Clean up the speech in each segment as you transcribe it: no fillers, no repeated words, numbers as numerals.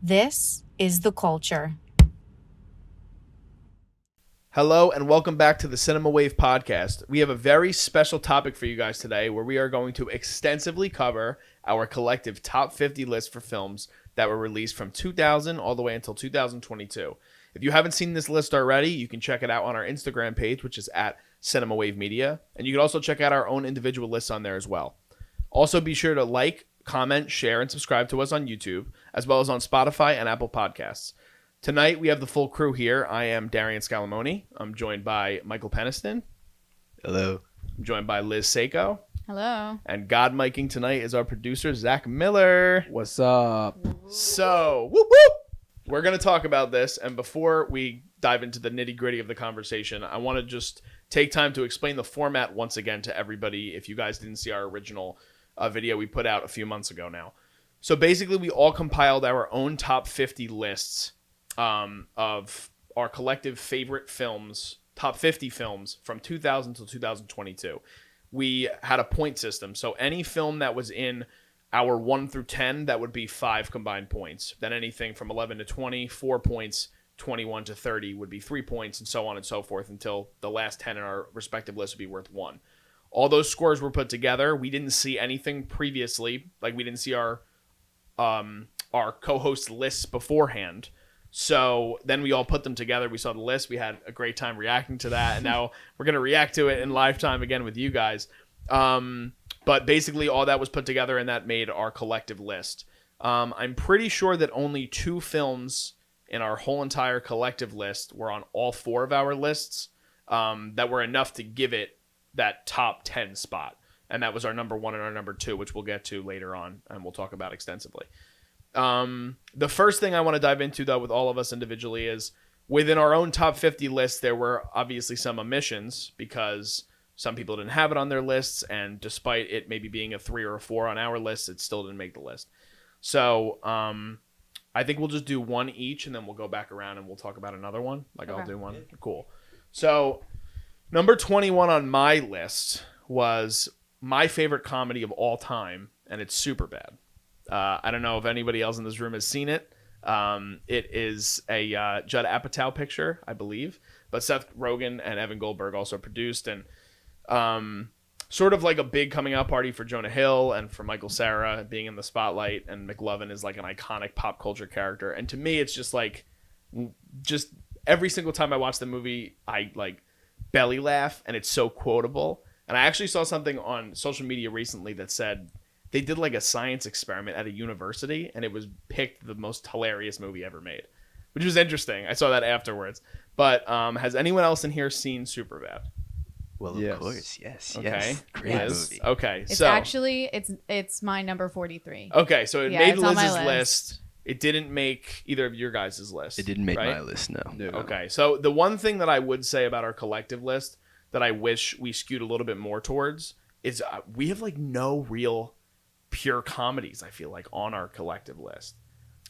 This is The Culture. Hello and welcome back to the Cinema Wave podcast. We have a very special topic for you guys today where we are going to extensively cover our collective top 50 list for films that were released from 2000 all the way until 2022. If you haven't seen this list already, you can check it out on our Instagram page, which is at Cinema Wave Media, and you can also check out our own individual lists on there as well. Also, be sure to like, comment, share, and subscribe to us on YouTube, as well as on Spotify and Apple Podcasts. Tonight, we have the full crew here. I am Darian Scalamoni. I'm joined by Michael Peniston. Hello. I'm joined by Liz Seiko. Hello. And God miking tonight is our producer, Zach Miller. What's up? So, whoop, whoop. We're going to talk about this. And before we dive into the nitty gritty of the conversation, I want to just take time to explain the format once again to everybody if you guys didn't see our original video we put out a few months ago now. So basically, we all compiled our own top 50 lists of our collective favorite films, top 50 films from 2000 to 2022. We had a point system. So any film that was in our 1 through 10, that would be 5 combined points. Then anything from 11 to 20, 4 points, 21 to 30 would be 3 points, and so on and so forth until the last 10 in our respective list would be worth 1. All those scores were put together. We didn't see anything previously. Like, we didn't see our co-host lists beforehand. So then we all put them together. We saw the list. We had a great time reacting to that. And now we're going to react to it in live time again with you guys. But basically all that was put together and that made our collective list. I'm pretty sure that only 2 films in our whole entire collective list were on all 4 of our lists that were enough to give it that top 10 spot. And that was our number 1 and our number 2, which we'll get to later on and we'll talk about extensively. The first thing I want to dive into, though, with all of us individually is within our own top 50 list, there were obviously some omissions because some people didn't have it on their lists. And despite it maybe being a 3 or a 4 on our list, it still didn't make the list. So I think we'll just do one each and then we'll go back around and we'll talk about another one. Like, okay. I'll do one. Cool. So number 21 on my list was my favorite comedy of all time, and it's Superbad. I don't know if anybody else in this room has seen it. It is a Judd Apatow picture, I believe. But Seth Rogen and Evan Goldberg also produced. And sort of like a big coming out party for Jonah Hill and for Michael Cera being in the spotlight. And McLovin is like an iconic pop culture character. And to me, it's just like, just every single time I watch the movie, I like belly laugh. And it's so quotable. And I actually saw something on social media recently that said, they did like a science experiment at a university and it was picked the most hilarious movie ever made, which was interesting. I saw that afterwards. But has anyone else in here seen Superbad? Well, of course, yes. Okay. Yes. Great movie. Okay. It's actually it's my number 43. Okay, so it made it's on my Liz's list. It didn't make either of your guys' list. It didn't make right? my list, no. Okay, so the one thing that I would say about our collective list that I wish we skewed a little bit more towards is we have like no real pure comedies, I feel like, on our collective list.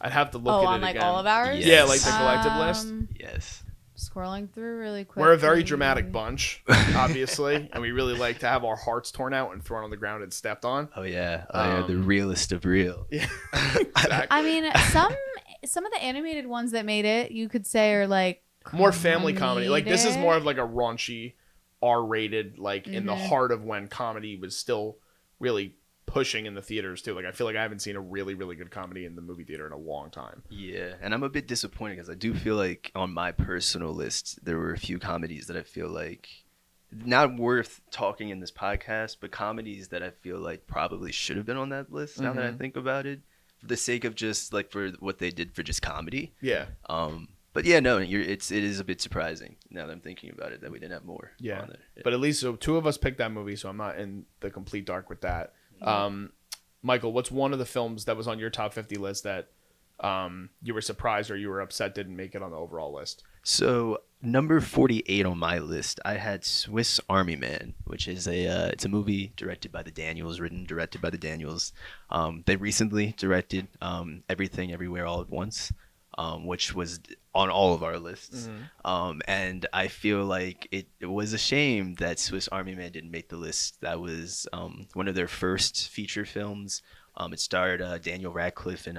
I'd have to look at it on like again. all of ours? Yes. Yeah, like the collective list. Yes. Scrolling through really quick. We're a very dramatic bunch, obviously, and we really like to have our hearts torn out and thrown on the ground and stepped on. Oh yeah. The realest of real. Yeah, exactly. I mean, some of the animated ones that made it, you could say, are like More family comedy. Like, this is comedic. more of like a raunchy, R-rated, like in the heart of when comedy was still really pushing in the theaters too. Like, I feel like I haven't seen a really, really good comedy in the movie theater in a long time. Yeah, and I'm a bit disappointed because I do feel like on my personal list there were a few comedies that I feel like not worth talking in this podcast, but comedies that I feel like probably should have been on that list now that I think about it, for the sake of just like for what they did for just comedy. Yeah. But yeah, no, it is a bit surprising now that I'm thinking about it that we didn't have more. Yeah. On there. Yeah. But at least so 2 of us picked that movie, so I'm not in the complete dark with that. Michael, what's one of the films that was on your top 50 list that you were surprised or you were upset didn't make it on the overall list? So number 48 on my list, I had Swiss Army Man, which is it's a movie directed by the Daniels, directed by the Daniels. They recently directed Everything Everywhere All at Once, which was on all of our lists. And I feel like it was a shame that Swiss Army Man didn't make the list. That was one of their first feature films. It starred Daniel Radcliffe and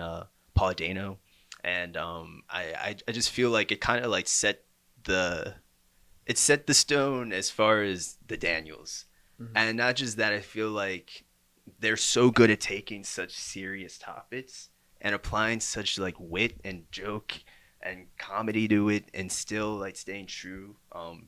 Paul Dano. and I just feel like it kind of like the set the stone as far as the Daniels. And not just that, I feel like they're so good at taking such serious topics and applying such like wit and joke and comedy to it, and still like staying true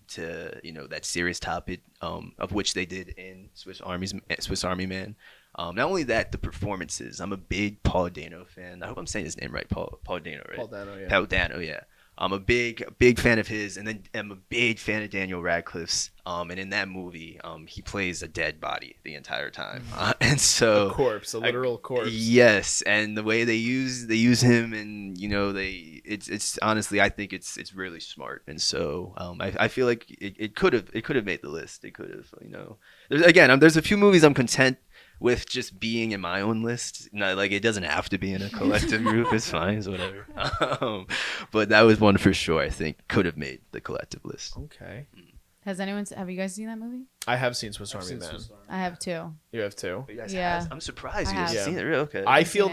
to that serious topic of which they did in Swiss Army Man. Not only that, the performances. I'm a big Paul Dano fan. I hope I'm saying his name right. Paul Dano, right? Paul Dano, yeah. Paul Dano, yeah. I'm a big fan of his, and then I'm a big fan of Daniel Radcliffe's. And in that movie, he plays a dead body the entire time, and so A corpse, a literal corpse. Yes, and the way they use him, and it's honestly, I think it's really smart, and so I feel like it could have made the list. It could have, there's a few movies I'm content with just being in my own list. Not like it doesn't have to be in a collective group. It's fine, it's whatever. But that was one for sure. I think could have made the collective list. Okay. Have you guys seen that movie? I have seen Swiss Army Man. I have too. You have too? You guys Yeah. I'm surprised I you guys have. seen it. Really? Okay. I feel seen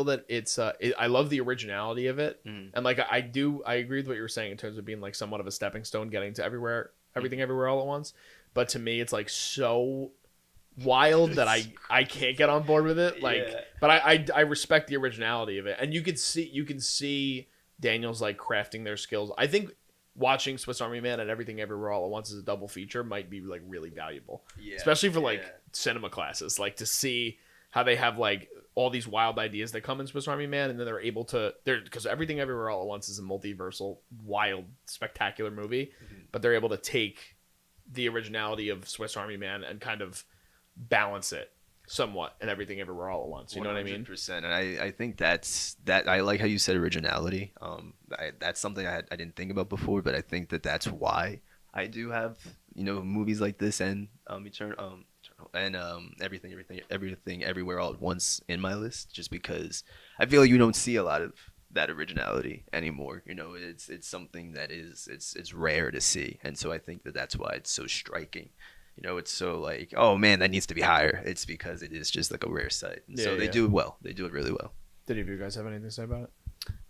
that it's I love the originality of it, Mm. and like I agree with what you were saying in terms of being like somewhat of a stepping stone, getting to everything everywhere all at once. But to me, it's like so wild that I can't get on board with it. Like, Yeah. but I respect the originality of it, and you can see Daniel's like crafting their skills. I think watching Swiss Army Man and Everything Everywhere All at Once as a double feature might be like really valuable, Yeah. especially for like Yeah. cinema classes, like to see how they have like all these wild ideas that come in Swiss Army Man, and then they're able to because Everything Everywhere All at Once is a multiversal, wild, spectacular movie, but they're able to take the originality of Swiss Army Man and kind of balance it somewhat in Everything Everywhere All at Once. You know what I mean? 100%. And I think that I like how you said originality. That's something I didn't think about before, but I think that's why I do have movies like this and Eternal and everything everywhere all at once in my list, just because I feel like you don't see a lot of that originality anymore. It's something that it's rare to see, and so I think that's why it's so striking. It's so like, oh man, that needs to be higher. It's because it is just like a rare sight. And so they do it well. They do it really well. Did any of you guys have anything to say about it?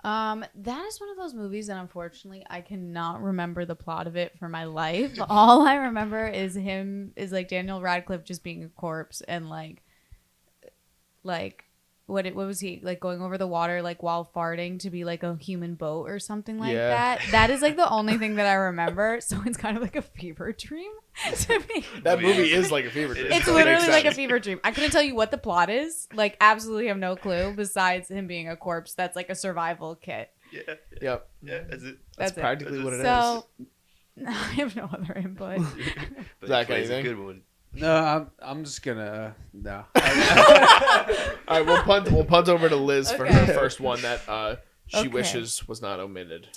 That is one of those movies that unfortunately I cannot remember the plot of it for my life. All I remember is like Daniel Radcliffe just being a corpse and like what was he like going over the water like while farting to be like a human boat or something like that. That is like the only thing that I remember. So it's kind of like a fever dream to me. That movie is like a fever dream. It's literally like a fever dream. I couldn't tell you what the plot is. Like, absolutely have no clue besides him being a corpse. That's like a survival kit. Yeah. Yep. Yeah. That's it. That's it. practically what it is. So I have no other input. But Zach, he plays a anything? good one. No, I'm just gonna no. All right, we'll punt over to Liz for her Okay. first one that she Okay. wishes was not omitted.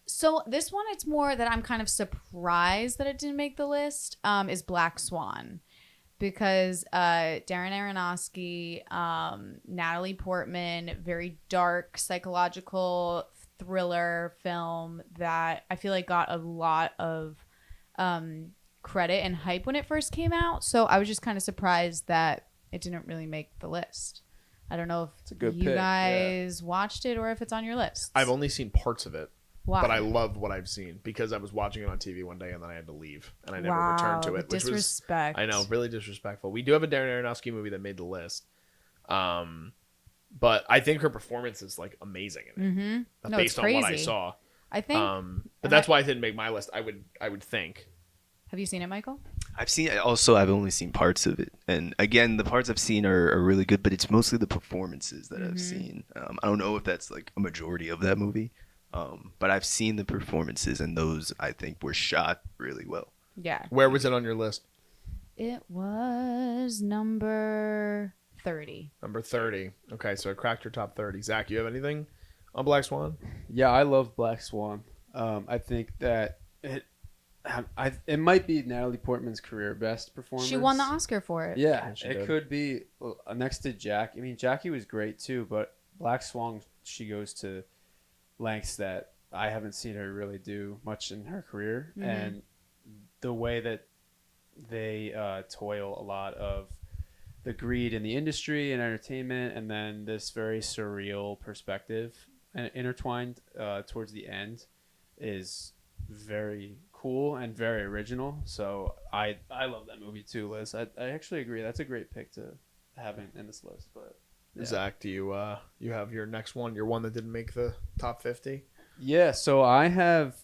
So this one, it's more that I'm kind of surprised that it didn't make the list. Is Black Swan, because Darren Aronofsky, Natalie Portman, very dark psychological thriller film that I feel like got a lot of credit and hype when it first came out. So I was just kind of surprised that it didn't really make the list. I don't know It's a if good you pick, guys watched it or if it's on your list. I've only seen parts of it, Wow. but I love what I've seen because I was watching it on TV one day and then I had to leave and I never Wow, returned to the it, which was disrespect. I know, really disrespectful. We do have a Darren Aronofsky movie that made the list, but I think her performance is like amazing in it, Mm-hmm. No, based it's on crazy. what I saw. I think. But that's why it didn't make my list. I would think. Have you seen it, Michael? I've only seen parts of it, and again, the parts I've seen are really good, but it's mostly the performances that I've seen. I don't know if that's like a majority of that movie, but I've seen the performances, and those I think were shot really well. Yeah. Where was it on your list? It was number 30. Number 30. Okay, so it cracked your top 30. Zach, you have anything on Black Swan? Yeah, I love Black Swan. I think that it might be Natalie Portman's career best performance. She won the Oscar for it. Yeah, she it did. could be next to Jack. I mean, Jackie was great too, but Black Swan, she goes to lengths that I haven't seen her really do much in her career, and the way that they toil a lot of the greed in the industry and entertainment, and then this very surreal perspective intertwined towards the end is very cool and very original. So I love that movie too, Liz. I actually agree. That's a great pick to have in this list. But yeah. Zach, do you have your next one? Your one that didn't make the top 50? Yeah, so I have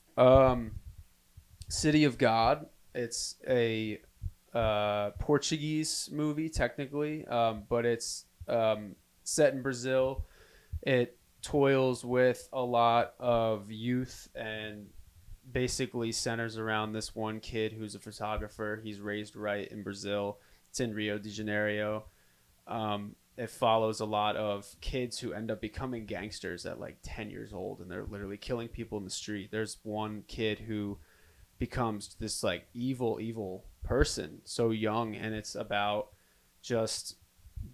City of God. It's a Portuguese movie technically, but it's set in Brazil. It toils with a lot of youth and basically centers around this one kid who's a photographer. He's raised right in Brazil. It's in Rio de Janeiro. It follows a lot of kids who end up becoming gangsters at like 10 years old, and they're literally killing people in the street. There's one kid who becomes this like evil person so young, and it's about just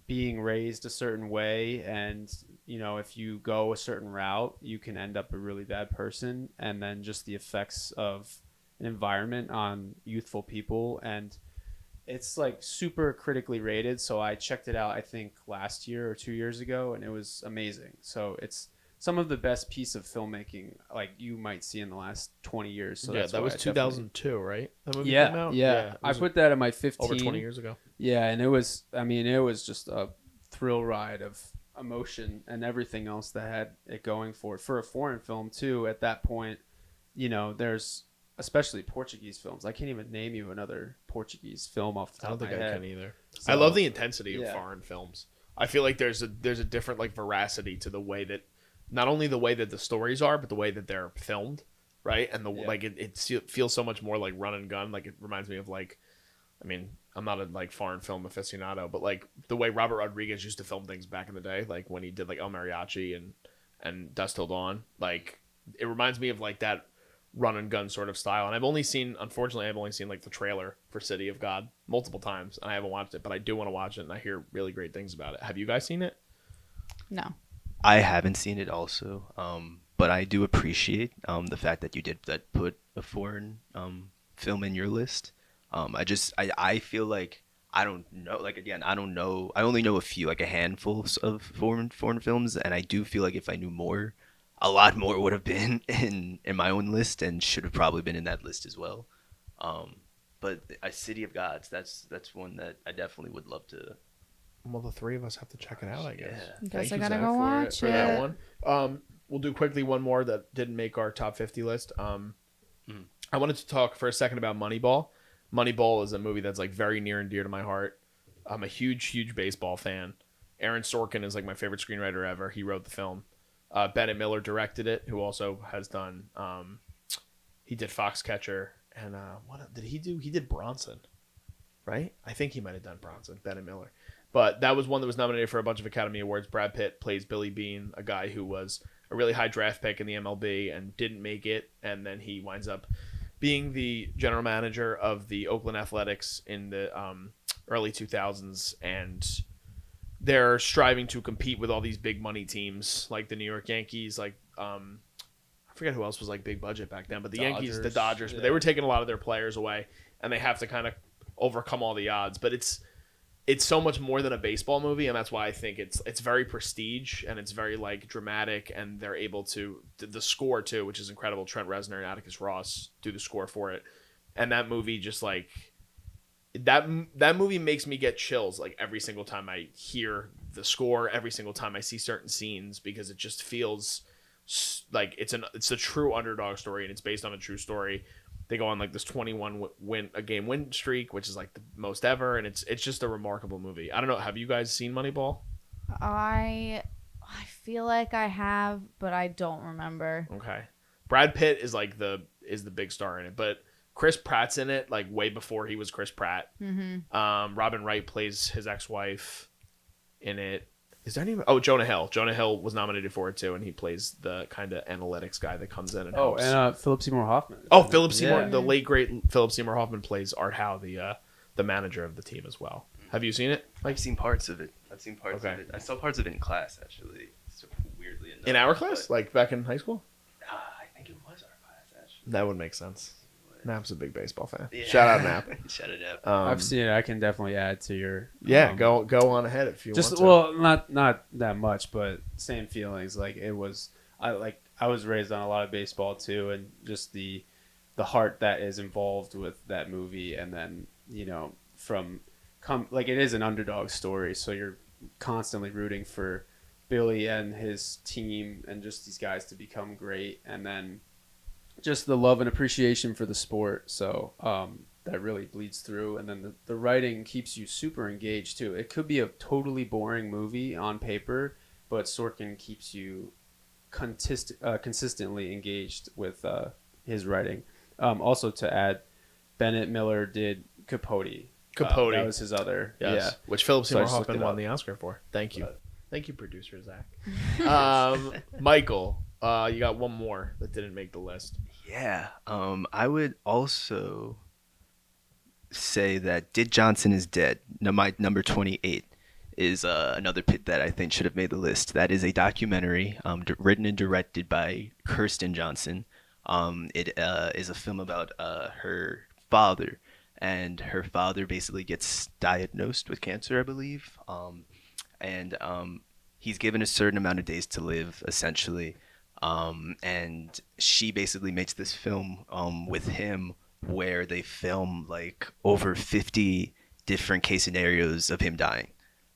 being raised a certain way, and you know, if you go a certain route you can end up a really bad person, and then just the effects of an environment on youthful people. And it's like super critically rated, so I checked it out I think last year or 2 years ago, and it was amazing. So it's some of the best piece of filmmaking like you might see in the last 20 years. So yeah, that's that why was I 2002, right? That movie yeah, came out? yeah. It I was put that at my 15. over 20 years ago. Yeah, and it was, I mean, it was just a thrill ride of emotion and everything else that had it going for it. For a foreign film too, at that point, you know, there's especially Portuguese films. I can't even name you another Portuguese film off the I top don't of think my I head. can either. So, I love the intensity of yeah. foreign films. I feel like there's a different like veracity to the way that, not only the way that the stories are, but the way that they're filmed, right? And like it feels so much more like run and gun. Like it reminds me of like, I mean, I'm not a like foreign film aficionado, but like the way Robert Rodriguez used to film things back in the day, like when he did like El Mariachi and Dusk Till Dawn, like it reminds me of like that run and gun sort of style. And I've only seen like the trailer for City of God multiple times, and I haven't watched it, but I do want to watch it, and I hear really great things about it. Have you guys seen it? No. I haven't seen it also, but I do appreciate the fact that you did put a foreign film in your list. I feel like I don't know. Like again, I don't know. I only know a few, like a handful of foreign films, and I do feel like if I knew more, a lot more would have been in my own list and should have probably been in that list as well. But a City of Gods, that's one that I definitely would love to. Well, the three of us have to check it out, I guess. Yeah. Guess I you, gotta Zach, go for watch for that it. one. We'll do quickly one more that didn't make our top 50 list. I wanted to talk for a second about Moneyball. Moneyball is a movie that's like very near and dear to my heart. I'm a huge baseball fan. Aaron Sorkin is like my favorite screenwriter ever. He wrote the film. Bennett Miller directed it, who also has done. He did Foxcatcher, and what did he do? He did Bronson, right? I think he might have done Bronson. Bennett Miller. But that was one that was nominated for a bunch of Academy Awards. Brad Pitt plays Billy Beane, a guy who was a really high draft pick in the MLB and didn't make it. And then he winds up being the general manager of the Oakland Athletics in the early 2000s. And they're striving to compete with all these big money teams like the New York Yankees, like I forget who else was like big budget back then, but the Yankees, the Dodgers, yeah. but they were taking a lot of their players away, and they have to kind of overcome all the odds. But it's so much more than a baseball movie, and that's why I think it's very prestige and it's very like dramatic, and they're able to the score too, which is incredible. Trent Reznor and Atticus Ross do the score for it, and that movie just like that movie makes me get chills like every single time I hear the score, every single time I see certain scenes, because it just feels like it's a true underdog story, and it's based on a true story. They go on like this 21 game win streak, which is like the most ever, and it's just a remarkable movie. I don't know. Have you guys seen Moneyball? I feel like I have, but I don't remember. Okay. Brad Pitt is like the big star in it, but Chris Pratt's in it like way before he was Chris Pratt. Mm-hmm. Robin Wright plays his ex-wife in it. Is there any? Oh, Jonah Hill. Jonah Hill was nominated for it too, and he plays the kind of analytics guy that comes in and helps. and Philip Seymour Hoffman. Oh, Philip Seymour, Yeah. the late great Philip Seymour Hoffman plays Art Howe, the manager of the team as well. Have you seen it? I've seen parts of it. Okay. of it. I saw parts of it in class actually. So weirdly enough. In our class, but, like back in high school? I think it was our class actually. That would make sense. Nap's a big baseball fan. Yeah. Shout out Nap. Shout it out. I've seen it. I can definitely add to your. Yeah, go on ahead if you Just want to. well, not that much, but same feelings. Like it was I was raised on a lot of baseball too, and just the heart that is involved with that movie, and then like it is an underdog story, so you're constantly rooting for Billy and his team and just these guys to become great, and then just the love and appreciation for the sport. So that really bleeds through, and then the writing keeps you super engaged too. It could be a totally boring movie on paper, but Sorkin keeps you consistently engaged with his writing. Also to add, Bennett Miller did Capote. Capote. That was his other. Yes. Yeah. Which Philip So I Seymour just looked Hoffman it won up. the Oscar for. Thank you. But- Thank you, producer Zach. Michael, you got one more that didn't make the list. Yeah. I would also say that Did Johnson Is Dead. My number 28 is another pit that I think should have made the list. That is a documentary written and directed by Kirsten Johnson. It is a film about her father, and her father basically gets diagnosed with cancer, I believe. And he's given a certain amount of days to live, essentially. And she basically makes this film with him where they film like over 50 different case scenarios of him dying.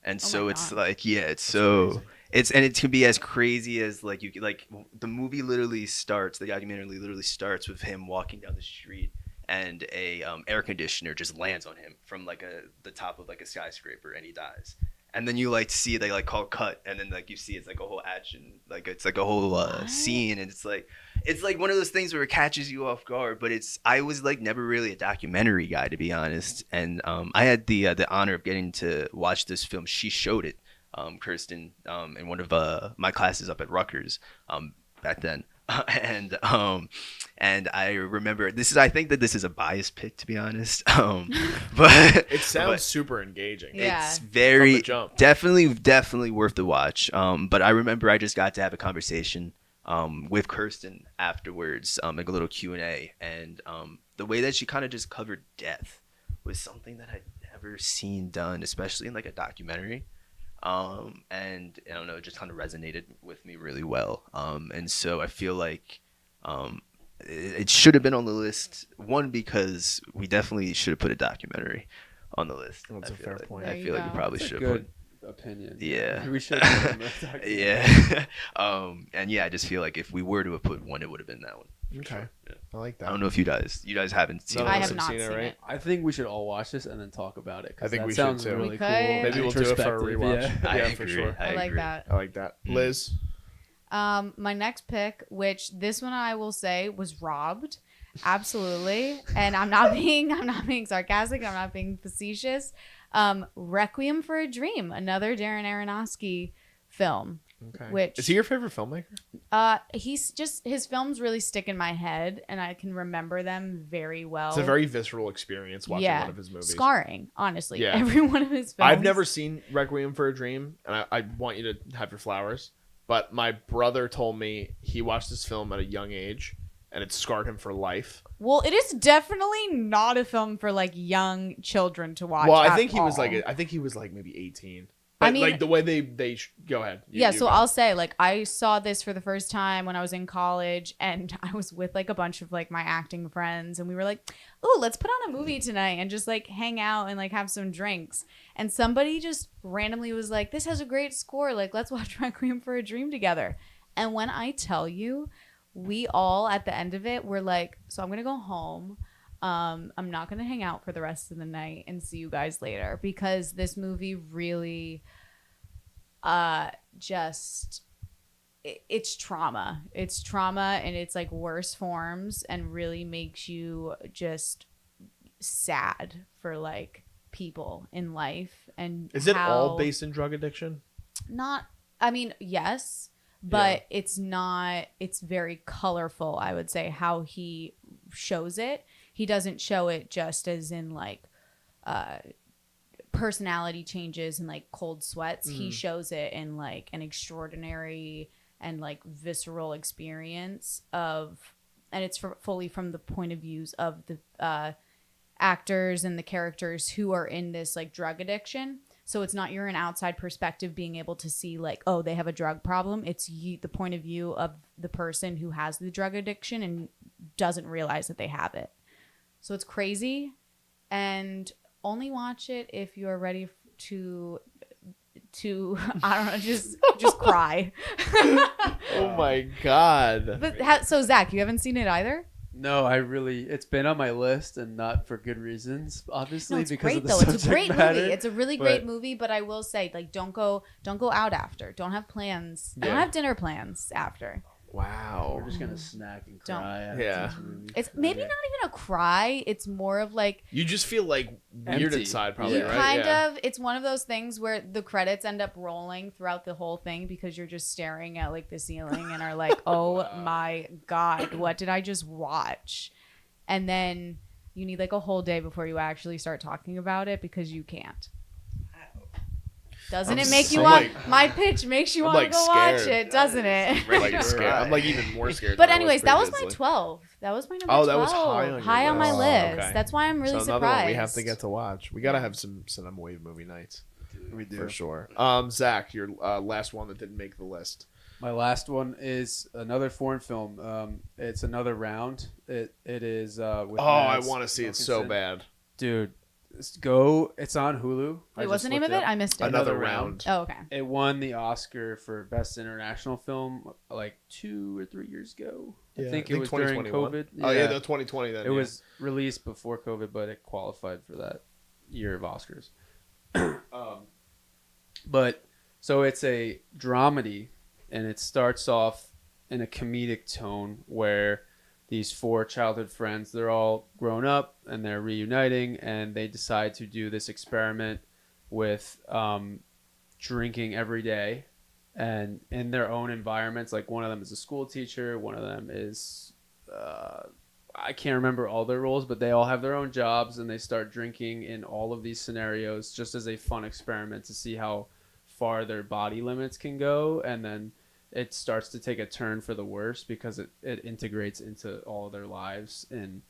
And so my it's gosh. like, yeah, it's so it can be as crazy as like the movie literally starts, the documentary literally starts with him walking down the street and a air conditioner just lands on him from like the top of like a skyscraper, and he dies. And then you like see they like call cut, and then like you see it's like a whole action, like it's like a whole scene, and it's like one of those things where it catches you off guard. But I was like never really a documentary guy, to be honest, and I had the honor of getting to watch this film. She showed it, Kirsten, in one of my classes up at Rutgers back then. And I remember I think that this is a biased pick, to be honest. But It sounds but super engaging. Yeah. it's very From the jump. definitely worth the watch. But I remember I just got to have a conversation with Kirsten afterwards, like a little Q&A, and the way that she kind of just covered death was something that I'd never seen done, especially in like a documentary. And I don't know, it just kind of resonated with me really well. And so I feel like it should have been on the list. One, because we definitely should have put a documentary on the list. That's I a feel fair like, point. I There you feel like we go. probably That's a should have good put. opinion. Yeah. We should have put him in the documentary. Yeah. And yeah, I just feel like if we were to have put one, it would have been that one. Okay. Yeah. I like that. I don't know if you guys haven't seen None it. of I us have not seen it, seen right? it. I think we should all watch this and then talk about it. 'cause I think that we should sounds too. really We cool. could. Maybe we'll do it for a Introspective, rewatch. yeah. I Yeah, agree. for sure. I like agree. that. I like that. Liz? My next pick, which this one I will say was robbed, absolutely, and I'm not being sarcastic. I'm not being facetious. Requiem for a Dream, another Darren Aronofsky film. Okay. Which- Is he your favorite filmmaker? His films really stick in my head, and I can remember them very well. It's a very visceral experience watching one of his movies. Scarring, honestly. Yeah. Every one of his films. I've never seen Requiem for a Dream, and I want you to have your flowers. But my brother told me he watched this film at a young age, and it scarred him for life. Well, it is definitely not a film for like young children to watch. Well, I at think he was all. like maybe 18. I But mean- like the way they go ahead. Yeah, You so go. I'll say like I saw this for the first time when I was in college, and I was with like a bunch of like my acting friends, and we were like, "Oh, let's put on a movie tonight and just like hang out and like have some drinks." And somebody just randomly was like, "This has a great score. Like, let's watch Requiem for a Dream together." And when I tell you, we all at the end of it were like, "So I'm gonna go home. I'm not gonna hang out for the rest of the night and see you guys later," because this movie really it's trauma and it's like worse forms, and really makes you just sad for like people in life. And Is it all how- based in drug addiction? not I mean, yes, but it's not. It's very colorful, I would say, how he shows it. He doesn't show it just as in like personality changes and like cold sweats. He shows it in like an extraordinary and like visceral experience of, and it's fully from the point of views of the actors and the characters who are in this like drug addiction. So it's not you're an outside perspective being able to see like, oh, they have a drug problem. It's you, the point of view of the person who has the drug addiction and doesn't realize that they have it. So it's crazy, and only watch it if you are ready to I don't know, just cry. Oh my god. But so Zach, you haven't seen it either? No, it's been on my list and not for good reasons, obviously, No, it's because great of the though. subject It's a great matter. movie. It's a really great movie, but I will say, like, don't go out after. Don't have plans. Don't Yeah. have dinner plans after. Wow. We're just gonna snack and Don't. cry. after Yeah. this movie. It's maybe Okay. not even a cry. It's more of like You just feel like weird Empty. inside, probably, Yeah. right? kind Yeah. of. It's one of those things where the credits end up rolling throughout the whole thing because you're just staring at like the ceiling and are like, oh my god, what did I just watch? And then you need like a whole day before you actually start talking about it because you can't. Doesn't I'm it make you so, want? like- My pitch makes you I'm, want to like, go watch scared. it, doesn't it? Like scared. I'm like even more scared. But than I anyways, that was my previously. 12. That was my number Oh, 12. that was high on your my list. list. Okay. That's why I'm really so another surprised. one we have to get to watch. We gotta have some cinema wave movie nights We do. for sure. Zach, your last one that didn't make the list. My last one is another foreign film. It's Another Round. It is. With I Mads want to see it so Mikkelsen. bad. dude. Go. It's on Hulu. I Wait, what's just the name of looked it? up. I missed it. Another round. Oh, okay. It won the Oscar for Best International Film like 2 or 3 years ago. I think it was during 2021. COVID. Oh yeah, the 2020 then. It was released before COVID, but it qualified for that year of Oscars. But so it's a dramedy, and it starts off in a comedic tone where these 4 childhood friends, they're all grown up and they're reuniting, and they decide to do this experiment with drinking every day and in their own environments. Like one of them is a school teacher, one of them is I can't remember all their roles, but they all have their own jobs, and they start drinking in all of these scenarios just as a fun experiment to see how far their body limits can go. And then it starts to take a turn for the worse because it integrates into all of their lives in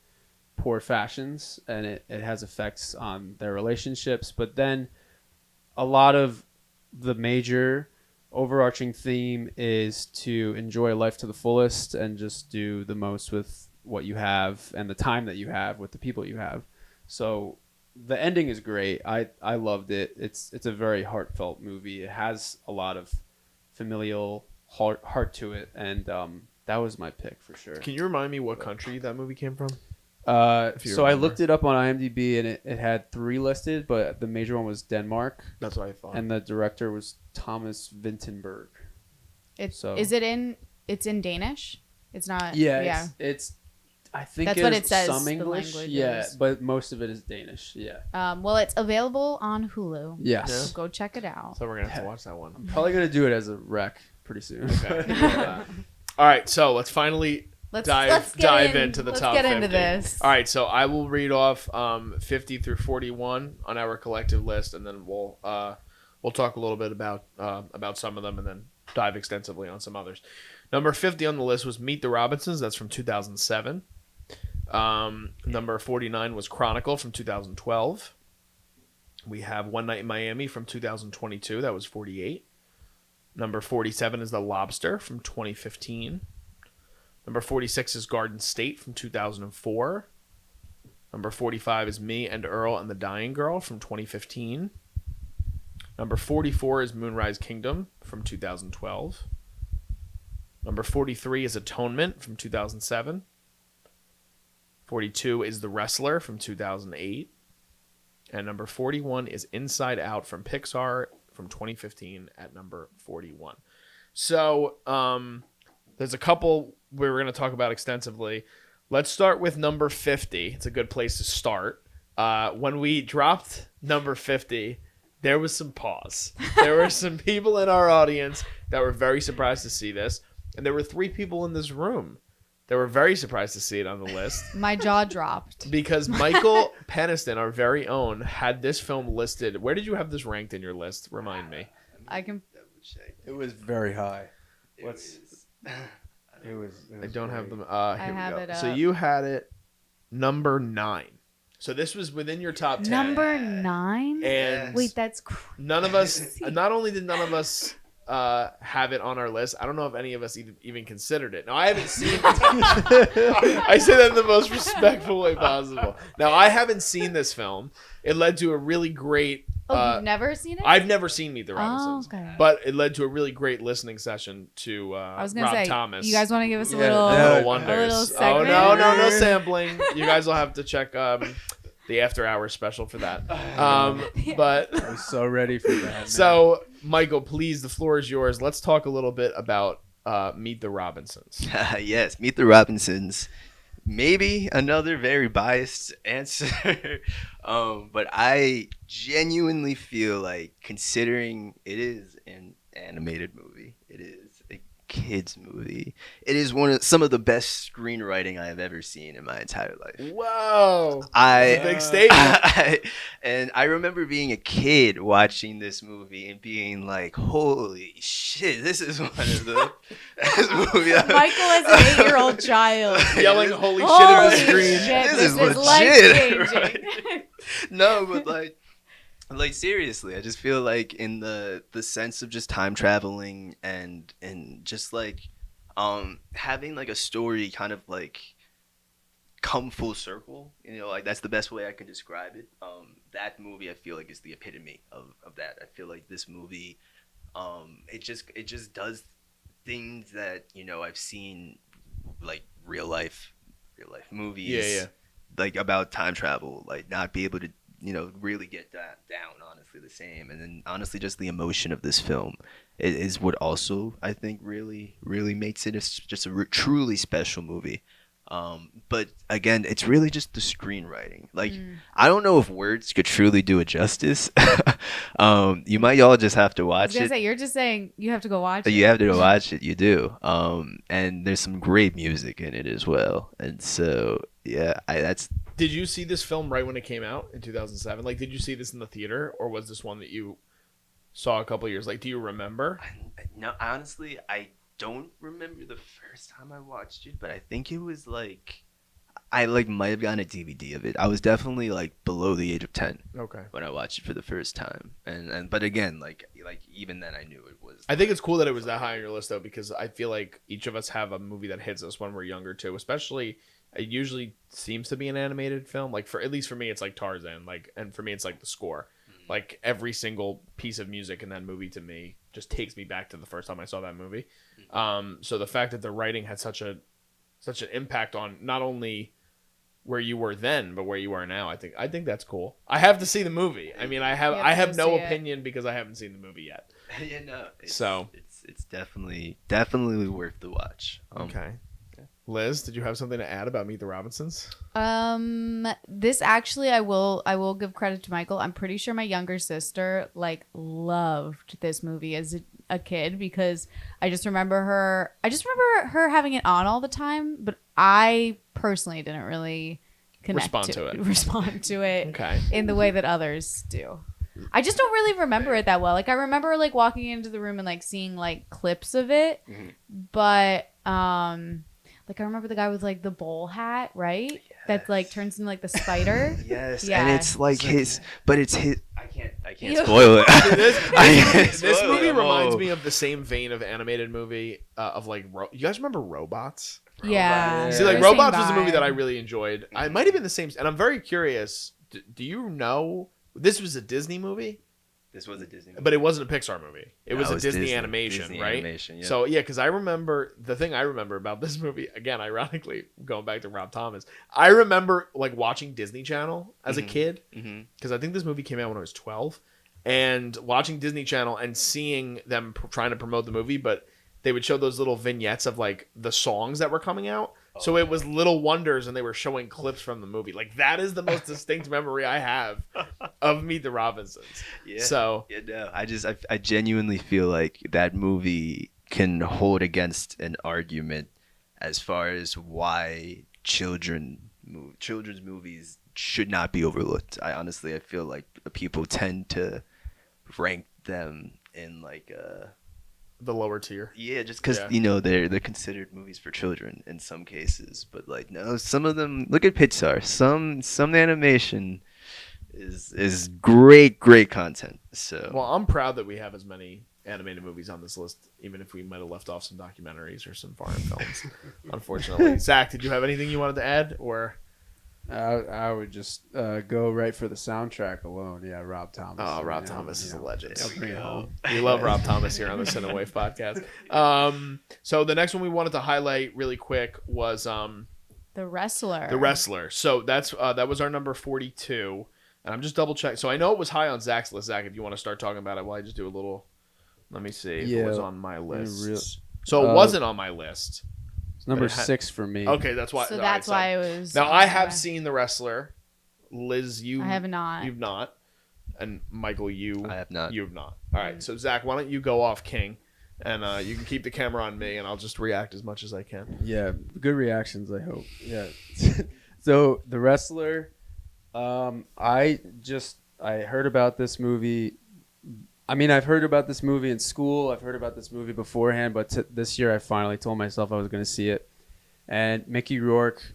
poor fashions, and it has effects on their relationships. But then a lot of the major overarching theme is to enjoy life to the fullest and just do the most with what you have and the time that you have with the people you have. So the ending is great. I loved it. It's a very heartfelt movie. It has a lot of familial heart to it, and that was my pick for sure. Can you remind me what country that movie came from? you So I remember. looked it up on IMDb, and it had 3 listed, but the major one was Denmark, That's what I thought. and the director was Thomas Vinterberg. It's So- is it in? It's in Danish. It's not. Yeah, it's I think That's it's what it says, some the English. language Yeah, is. but most of it is Danish. Yeah. Well, it's available on Hulu. Yes. So go check it out. so we're gonna have to watch that one. I'm probably gonna do it as a rec pretty soon. Okay. All right, so let's finally Let's dive into the let's top get into 50. this. All right, so I will read off 50 through 41 on our collective list, and then we'll talk a little bit about some of them, and then dive extensively on some others. Number 50 on the list was Meet the Robinsons. That's from 2007. Number 49 was Chronicle from 2012. We have One Night in Miami from 2022. That was 48. Number 47 is The Lobster from 2015. Number 46 is Garden State from 2004. Number 45 is Me and Earl and the Dying Girl from 2015. Number 44 is Moonrise Kingdom from 2012. Number 43 is Atonement from 2007. 42 is The Wrestler from 2008. And number 41 is Inside Out from Pixar from 2015 at number 41. So there's a couple we were going to talk about extensively. Let's start with number 50. It's a good place to start. When we dropped number 50, there was some pause. There were some people in our audience that were very surprised to see this. And there were 3 people in this room that were very surprised to see it on the list. My jaw dropped. Because Michael Peniston, our very own, had this film listed. Where did you have this ranked in your list? Remind me. I can. It was very high. It was I don't have them. Here have we go. it So up. you had it number 9. So this was within your top 10. Number 9. And Wait, that's crazy. none of us, not only did none of us have it on our list, I don't know if any of us even considered it. Now, I haven't seen it. I say that in the most respectful way possible. Now, I haven't seen this film. It led to a really great... You've never seen it? I've never seen Meet the Oh, Robinsons. okay. But it led to a really great listening session to I was gonna Rob say, Thomas. you guys want to give us a Yeah, little, Little Yeah. Wonders. a little Oh, segment? no sampling. You guys will have to check the After Hours special for that. But... I was so ready for that. Man. So, Michael, please, the floor is yours. Let's talk a little bit about Meet the Robinsons. Yes, Meet the Robinsons. Maybe another very biased answer, but I genuinely feel like, considering it is an animated movie, it is a kids movie, it is some of the best screenwriting I have ever seen in my entire life. Whoa. I Big statement. And I remember being a kid watching this movie and being like, "Holy shit, this is one of the best movies." Michael as an 8-year-old child. Yelling holy shit Holy at the screen. shit, This this is is legit, life-changing. No, but like seriously, I just feel like in the sense of just time traveling and just like having like a story kind of like come full circle, like that's the best way I can describe it. That movie I feel like is the epitome of that. I feel like this movie it just does things that I've seen like real life movies Yeah. like about time travel, like not be able to really get that down, honestly, the same. And then honestly just the emotion of this film is what also I think really makes it just a truly special movie. But again, it's really just the screenwriting. Like I don't know if words could truly do it justice. You might all just have to I was watch gonna it. say, you're just saying you have to go watch it. You have to go watch it. You do. And there's some great music in it as well. And so yeah, that's Did you see this film right when it came out in 2007? Like, did you see this in the theater, or was this one that you saw a couple years? Like, do you remember? no. Honestly, I don't remember the first time I watched it, but I think it was like I might have gotten a DVD of it. I was definitely like below the age of 10 Okay. when I watched it for the first time. And but again, like even then I knew it was. I think it's cool that it was that high on your list, though, because I feel like each of us have a movie that hits us when we're younger, too. Especially, it usually seems to be an animated film. Like, at least for me, it's like Tarzan. Like, and for me, it's like the score. Like, every single piece of music in that movie, to me, just takes me back to the first time I saw that movie. So the fact that the writing had such an impact on not only where you were then, but where you are now, I think that's cool. I have to see the movie. I mean, I have no opinion because I haven't seen the movie yet. Yeah, no. It's definitely worth the watch. Okay. Liz, did you have something to add about Meet the Robinsons? This actually, I will give credit to Michael. I'm pretty sure my younger sister loved this movie as a kid because I just remember her having it on all the time, but I personally didn't really respond to it Okay. in the way that others do. I just don't really remember it that well. Like I remember walking into the room and seeing clips of it, but I remember the guy with the bowl hat, right? Yes. That turns into the spider. Yes. Yeah. And it's his, but it's his. I can't spoil it. This movie reminds me of the same vein of animated movie of you guys remember Robots? Yeah. See, Same Robots was a movie vibe. that I really enjoyed. It might have been the same, and I'm very curious. Do you know this was a Disney movie? This was a Disney movie. But it wasn't a Pixar movie. It No, was it a was Disney Disney. animation, Disney right? animation, yeah. So yeah, because I remember the thing I remember about this movie. Again, ironically, going back to Rob Thomas, I remember watching Disney Channel as a kid because I think this movie came out when I was 12, and watching Disney Channel and seeing them trying to promote the movie, but they would show those little vignettes of the songs that were coming out. So it was Little Wonders, and they were showing clips from the movie. That is the most distinct memory I have of Meet the Robinsons. Yeah. So Yeah, no. I genuinely feel like that movie can hold against an argument as far as why children's movies should not be overlooked. I feel like people tend to rank them in the lower tier. Yeah, just because Yeah. they're considered movies for children in some cases, but like no, some of them. Look at Pixar. Some animation is great content. So Well, I'm proud that we have as many animated movies on this list, even if we might have left off some documentaries or some foreign films. Unfortunately, Zach, did you have anything you wanted to add, or? I would just go right for the soundtrack alone. Yeah, Rob Thomas. Oh, Rob Thomas is a legend. I'll bring it home. We love Rob Thomas here on the Cinewave podcast. So the next one we wanted to highlight really quick was The Wrestler. The Wrestler. So that was our number 42, and I'm just double checking. So I know it was high on Zach's list. Zach, if you want to start talking about it, while I just do a little. Let me see if it was on my list. So it wasn't on my list. It's number But it had- 6 for me. Okay, that's why. So all that's right, why it was. Now I have seen The Wrestler. Liz, I have not. You've not. And Michael, I have not. You have not. All right. So Zach, why don't you go off king, and you can keep the camera on me, and I'll just react as much as I can. Yeah, good reactions, I hope. Yeah. So, The Wrestler, I heard about this movie. I mean, I've heard about this movie in school. I've heard about this movie beforehand, but this year I finally told myself I was going to see it. And Mickey Rourke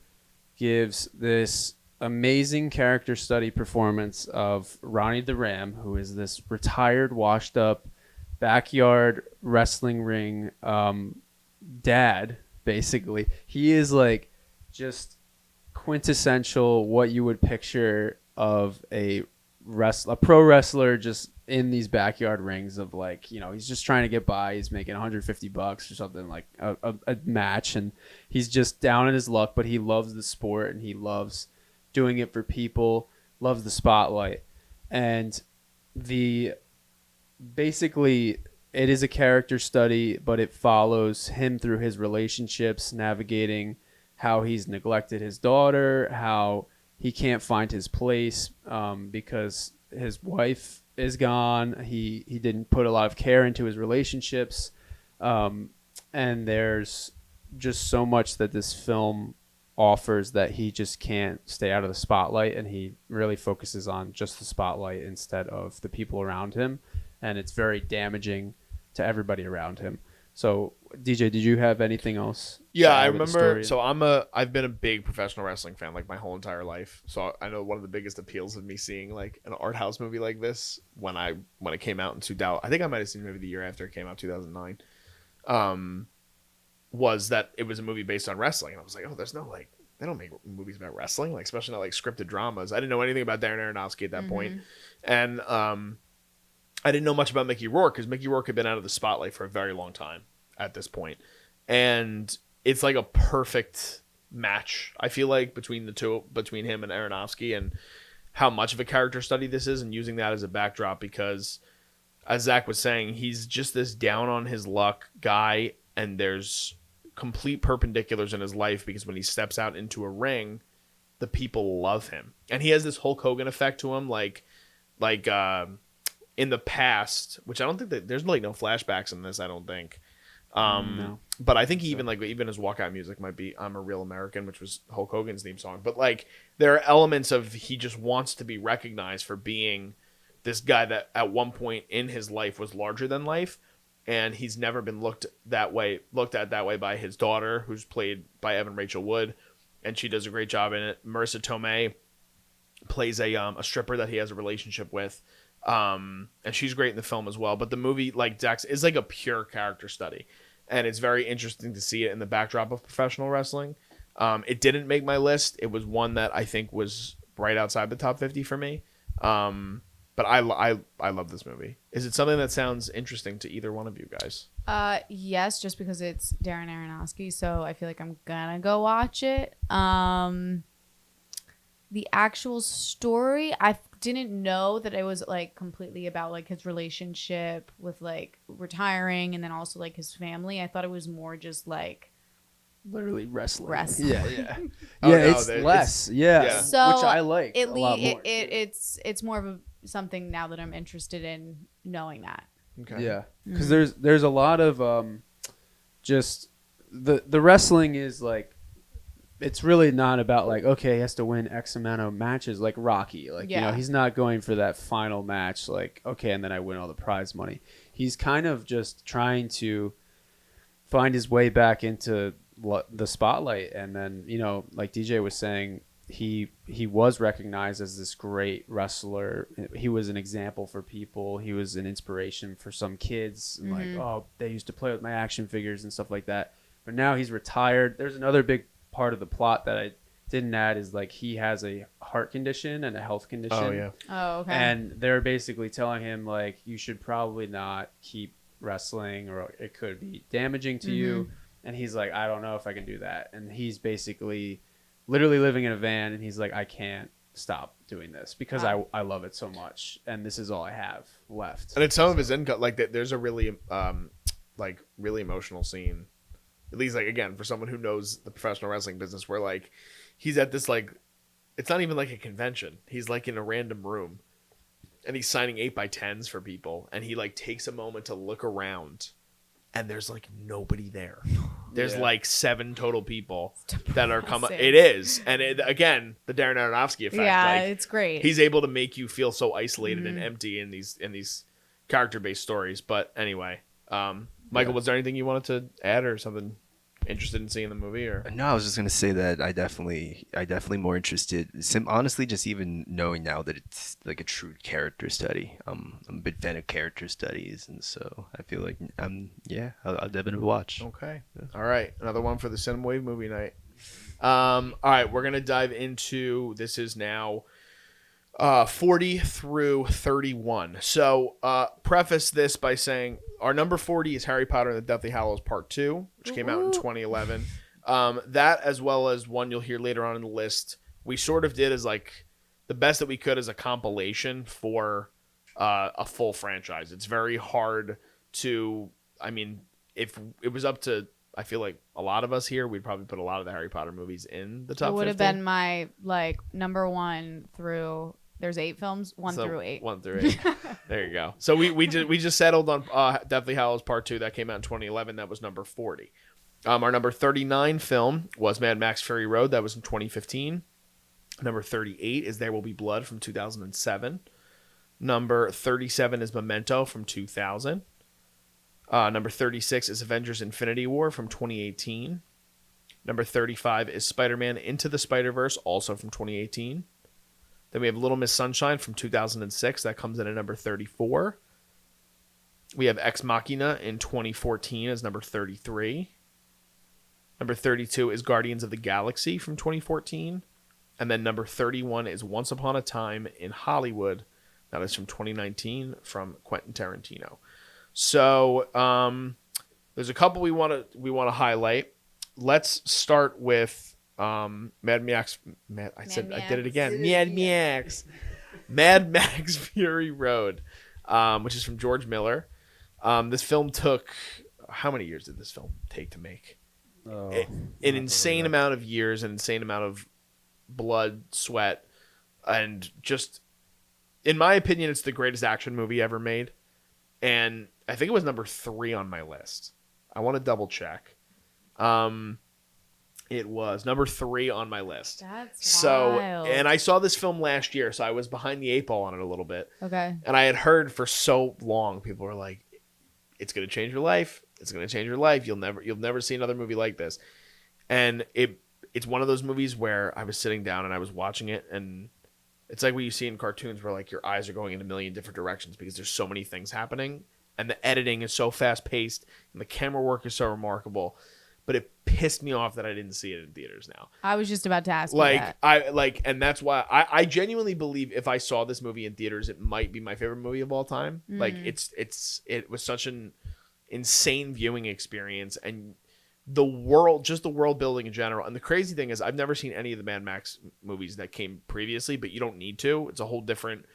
gives this amazing character study performance of Ronnie the Ram, who is this retired, washed up, backyard wrestling ring dad, basically. He is like just quintessential what you would picture of a pro wrestler just in these backyard rings of like, he's just trying to get by. He's making $150 or something like a match, and he's just down in his luck, but he loves the sport and he loves doing it for people, loves the spotlight. And basically it is a character study, but it follows him through his relationships, navigating how he's neglected his daughter, how he can't find his place because his wife is gone. He didn't put a lot of care into his relationships. And there's just so much that this film offers that he just can't stay out of the spotlight, and he really focuses on just the spotlight instead of the people around him. And it's very damaging to everybody around him. So, DJ, did you have anything else? Yeah, to I add with the remember. story? So I've been a big professional wrestling fan like my whole entire life. So I know one of the biggest appeals of me seeing like an art house movie like this when it came out in 2000. I think I might have seen it maybe the year after it came out, 2009. Was that it was a movie based on wrestling, and I was like, oh, there's no like they don't make movies about wrestling, like especially not like scripted dramas. I didn't know anything about Darren Aronofsky at that point, and I didn't know much about Mickey Rourke because Mickey Rourke had been out of the spotlight for a very long time at this point. And it's like a perfect match, I feel like, between him and Aronofsky, and how much of a character study this is, and using that as a backdrop because, as Zach was saying, he's just this down on his luck guy, and there's complete perpendiculars in his life because when he steps out into a ring, the people love him. And he has this Hulk Hogan effect to him, like in the past, which I don't think that there's like no flashbacks in this, I don't think. No. But I think he even his walkout music might be "I'm a Real American," which was Hulk Hogan's theme song. But like there are elements of he just wants to be recognized for being this guy that at one point in his life was larger than life, and he's never been looked at that way by his daughter, who's played by Evan Rachel Wood, and she does a great job in it. Marissa Tomei plays a stripper that he has a relationship with. And she's great in the film as well. But the movie, like Dex, is like a pure character study, and it's very interesting to see it in the backdrop of professional wrestling. It didn't make my list. It was one that I think was right outside the top 50 for me. But I love this movie. Is it something that sounds interesting to either one of you guys? Yes, just because it's Darren Aronofsky, so I feel like I'm gonna go watch it. The actual story, I didn't know that it was like completely about like his relationship with like retiring and then also like his family. I thought it was more just like Literally wrestling. Wrestling. Yeah. Oh, Yeah, no, it's it's- less. Yeah. yeah. So which I like it, a lot more. it's more of something now that I'm interested in knowing that. Okay. Yeah, because there's a lot of just the wrestling is like, it's really not about like, okay, he has to win X amount of matches like Rocky, like Yeah. he's not going for that final match like, okay, and then I win all the prize money. he's kind of just trying to find his way back into the spotlight. And then, you know, like DJ was saying, he was recognized as this great wrestler. He was an example for people. He was an inspiration for some kids. And like, oh, they used to play with my action figures and stuff like that. But now he's retired. There's another big part of the plot that I didn't add is like he has a heart condition and a health condition. Oh yeah. Oh, okay. And they're basically telling him like you should probably not keep wrestling or it could be damaging to you. And he's like, I don't know if I can do that. And he's basically literally living in a van and he's like, I can't stop doing this because I love it so much and this is all I have left. And it's some of his income. Like there's a really really emotional scene. At least like again for someone who knows the professional wrestling business, where like he's at this like it's not even like a convention. He's like in a random room, and he's signing 8x10s for people, and he like takes a moment to look around, and there's like nobody there. There's like 7 total people that are coming. It is, and again the Darren Aronofsky effect. Yeah, like, it's great. He's able to make you feel so isolated and empty in these character based stories. But anyway, Michael, was there anything you wanted to add or something interested in seeing the movie? Or No, I was just gonna say that I definitely more interested. Honestly, just even knowing now that it's like a true character study. I'm a big fan of character studies, and so I feel like I'll definitely watch. Okay, all right, another one for the Cinema Wave movie night. All right, we're gonna dive into this is now 40 through 31. So preface this by saying our number 40 is Harry Potter and the Deathly Hallows Part 2, which came out in 2011. That, as well as one you'll hear later on in the list, we sort of did as like the best that we could as a compilation for a full franchise. It's very hard to, I mean, if it was up to, I feel like a lot of us here, we'd probably put a lot of the Harry Potter movies in the top 50. It would have been my like number 1 through. There's 8 films, 1 through 8. 1 through 8. There you go. So we just settled on Deathly Hallows Part 2 that came out in 2011. That was number 40. Our number 39 film was Mad Max Fury Road. That was in 2015. Number 38 is There Will Be Blood from 2007. Number 37 is Memento from 2000. Number 36 is Avengers Infinity War from 2018. Number 35 is Spider-Man Into the Spider-Verse, also from 2018. Then we have Little Miss Sunshine from 2006. That comes in at number 34. We have Ex Machina in 2014 as number 33. Number 32 is Guardians of the Galaxy from 2014. And then number 31 is Once Upon a Time in Hollywood. That is from 2019 from Quentin Tarantino. So there's a couple we want to highlight. Let's start with Mad Max Fury Road, which is from George Miller. This film took, how many years did this film take to make? An insane amount of years, an insane amount of blood, sweat, and just, in my opinion, it's the greatest action movie ever made. And I think it was number 3 on my list. I want to double check. It was number 3 on my list. That's wild. And I saw this film last year, so I was behind the 8 ball on it a little bit. Okay. And I had heard for so long, people were like, "It's gonna change your life. It's gonna change your life. You'll never see another movie like this." And it's one of those movies where I was sitting down and I was watching it, and it's like what you see in cartoons where like your eyes are going in a million different directions because there's so many things happening, and the editing is so fast paced, and the camera work is so remarkable. But it pissed me off that I didn't see it in theaters now. I was just about to ask you that. And that's why I genuinely believe if I saw this movie in theaters, it might be my favorite movie of all time. Like it was such an insane viewing experience, and the world building in general. And the crazy thing is, I've never seen any of the Mad Max movies that came previously, but you don't need to. It's a whole different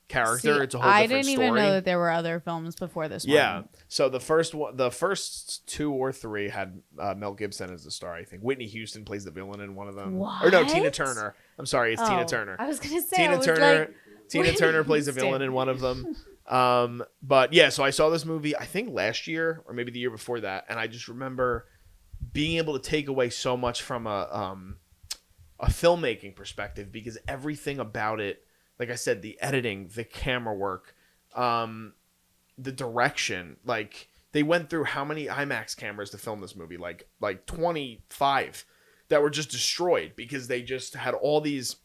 character. See, It's a whole different story. I didn't even know that there were other films before this one. Yeah. So the first 2 or 3 had Mel Gibson as the star. I think Whitney Houston plays the villain in one of them. What? Or no, Tina Turner. I'm sorry, it's Tina Oh, Turner. I was gonna say Tina Turner. Tina Whitney Turner plays a Houston. villain in one of them. But yeah, so I saw this movie I think last year or maybe the year before that, and I just remember being able to take away so much from a filmmaking perspective because everything about it, like I said, the editing, the camera work, the direction, like they went through how many IMAX cameras to film this movie, like 25 that were just destroyed because they just had all these.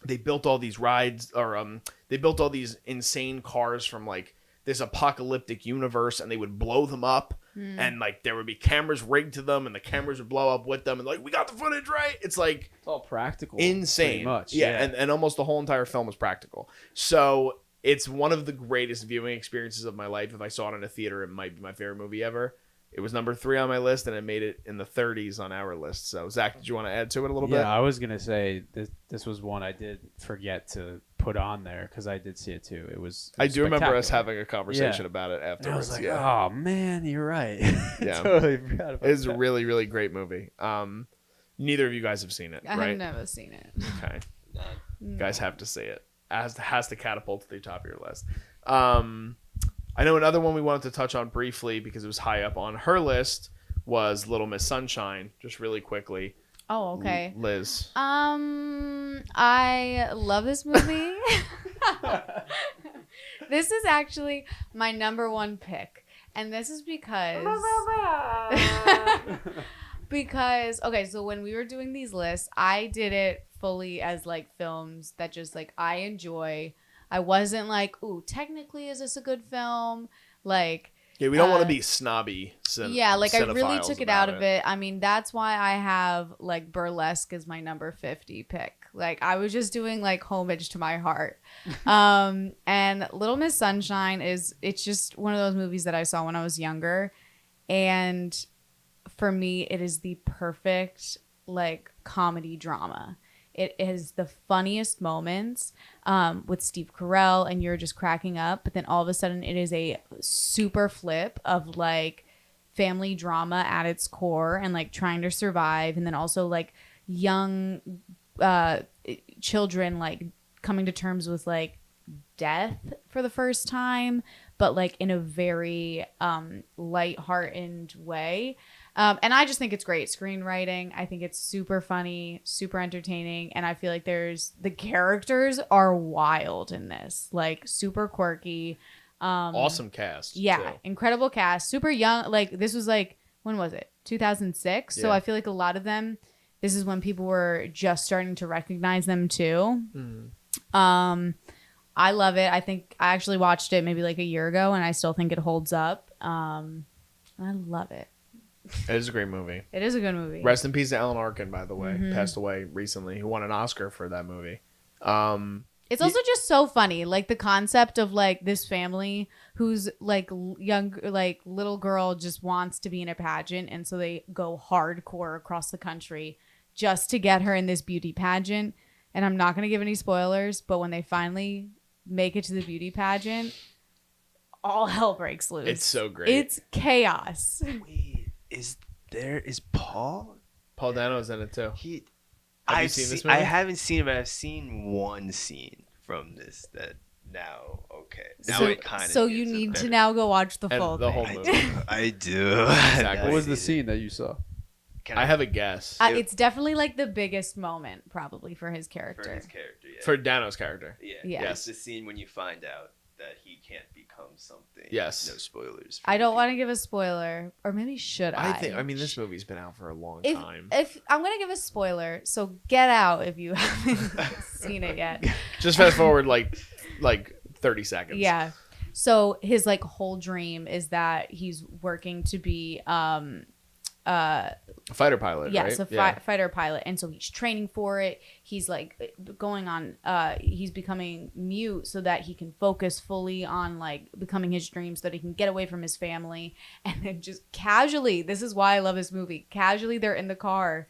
They built all these rides, or they built all these insane cars from like this apocalyptic universe, and they would blow them up, and like there would be cameras rigged to them, and the cameras would blow up with them, and like we got the footage right. It's like It's all practical. insane, pretty much. yeah. And almost the whole entire film was practical. So it's one of the greatest viewing experiences of my life. If I saw it in a theater, it might be my favorite movie ever. It was number 3 on my list, and it made it in the 30s on our list. So, Zach, did you want to add to it a little bit? Yeah, I was gonna say this was one I did forget to put on there because I did see it too. It was I do remember us spectacular. having a conversation Yeah. about it And I afterwards. was like, yeah. oh man, you're right. Yeah. Totally forgot about It's a that. really, really great movie. Neither of you guys have seen it, I right? have never seen it. Okay. No. You guys have to see it. Has to catapult to the top of your list. I know another one we wanted to touch on briefly because it was high up on her list was Little Miss Sunshine. Just really quickly. Oh, okay. Liz. I love this movie. This is actually my number 1 pick. And this is because okay, so when we were doing these lists, I did it fully as like films that just like I enjoy. I wasn't like, ooh, technically is this a good film? Like Yeah, we don't want to be snobby. yeah, like I really cinephiles took it about out of it. I mean, that's why I have like Burlesque as my number 50 pick. Like I was just doing like homage to my heart. And Little Miss Sunshine it's just one of those movies that I saw when I was younger. And for me, it is the perfect like comedy drama. It is the funniest moments with Steve Carell, and you're just cracking up. But then all of a sudden, it is a super flip of like family drama at its core and like trying to survive. And then also like young children like coming to terms with like death for the first time, but like in a very lighthearted way. And I just think it's great screenwriting. I think it's super funny, super entertaining. And I feel like the characters are wild in this, like super quirky. Awesome cast. Yeah. too. Incredible cast, super young. Like this was like, when was it? 2006. So Yeah. I feel like a lot of them, this is when people were just starting to recognize them too. I love it. I think I actually watched it maybe like a year ago and I still think it holds up. I love it. It is a great movie. It is a good movie. Rest in peace to Alan Arkin, by the way. Mm-hmm. Passed away recently. Who won an Oscar for that movie. It's also just so funny, like the concept of like this family who's like young, like little girl just wants to be in a pageant, and so they go hardcore across the country just to get her in this beauty pageant. And I'm not gonna give any spoilers, but when they finally make it to the beauty pageant, all hell breaks loose. It's so great. It's chaos. Wait, is Paul? Paul Dano's in it too. He. Have you I've seen this I movie? haven't seen it, but I've seen one scene from this that now now so it kind of. so you need to now go watch the And full the thing. whole movie. I do. Exactly. What was the I scene that you saw? Can I have a guess. It's definitely like the biggest moment probably for his character. for his character. Yeah. For Dano's character. yeah. Yeah. It's the scene when you find out that he can't become something. Yes. No spoilers. I don't want to give a spoiler, or maybe should I? I mean, this movie's been out for a long if time. if I'm gonna give a spoiler, so get out if you haven't seen it yet. Just fast forward like 30 seconds. Yeah. So his like whole dream is that he's working to be A fighter pilot, yeah, right? so fighter pilot, and so he's training for it. He's like going on he's becoming mute so that he can focus fully on like becoming his dream, so that he can get away from his family. And then just casually, this is why I love this movie, casually they're in the car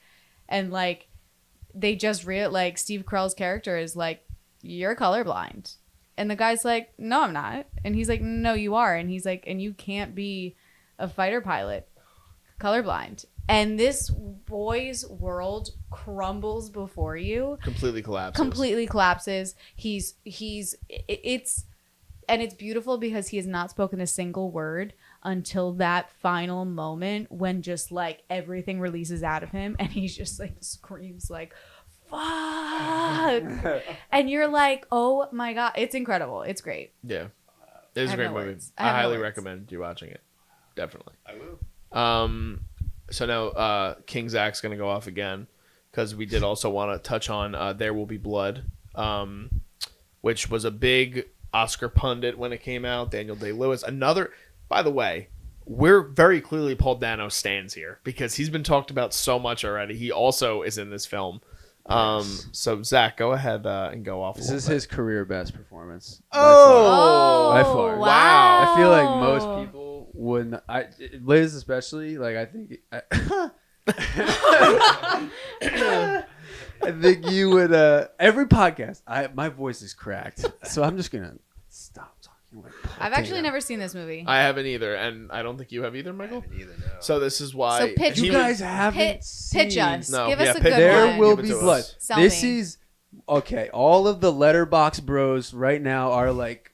and like they just like Steve Carell's character is like, you're colorblind, and the guy's like, no I'm not, and he's like, no you are, and he's like, and you can't be a fighter pilot colorblind. And this boy's world crumbles before you. Completely collapses. Completely collapses. It's beautiful because he has not spoken a single word until that final moment when just like everything releases out of him and he just like screams like, fuck. And you're like, oh my God, it's incredible. It's great. Yeah. It is I a great have no movie. words. I have no highly words. recommend you watching it. Definitely. I will. So now King Zach's gonna go off again because we did also want to touch on There Will Be Blood, which was a big Oscar pundit when it came out. Daniel Day-Lewis. Another, by the way, we're very clearly Paul Dano stands here because he's been talked about so much already. He also is in this film. So Zach, go ahead and go off. This is his career best performance. Oh, By far. Wow. I feel like most people wouldn't. Liz especially. Like I think. I think you would. Every podcast, my voice is cracked, so I'm just gonna stop talking. Like I've actually never seen this movie. I haven't either, and I don't think you have either, Michael. Neither, no. So this is why. So pitch You me. guys haven't Pitch seen. us. No, Give yeah, us a pitch- good There one. will Give it be to blood. us. Sell This me. is okay. All of the letterbox bros right now are like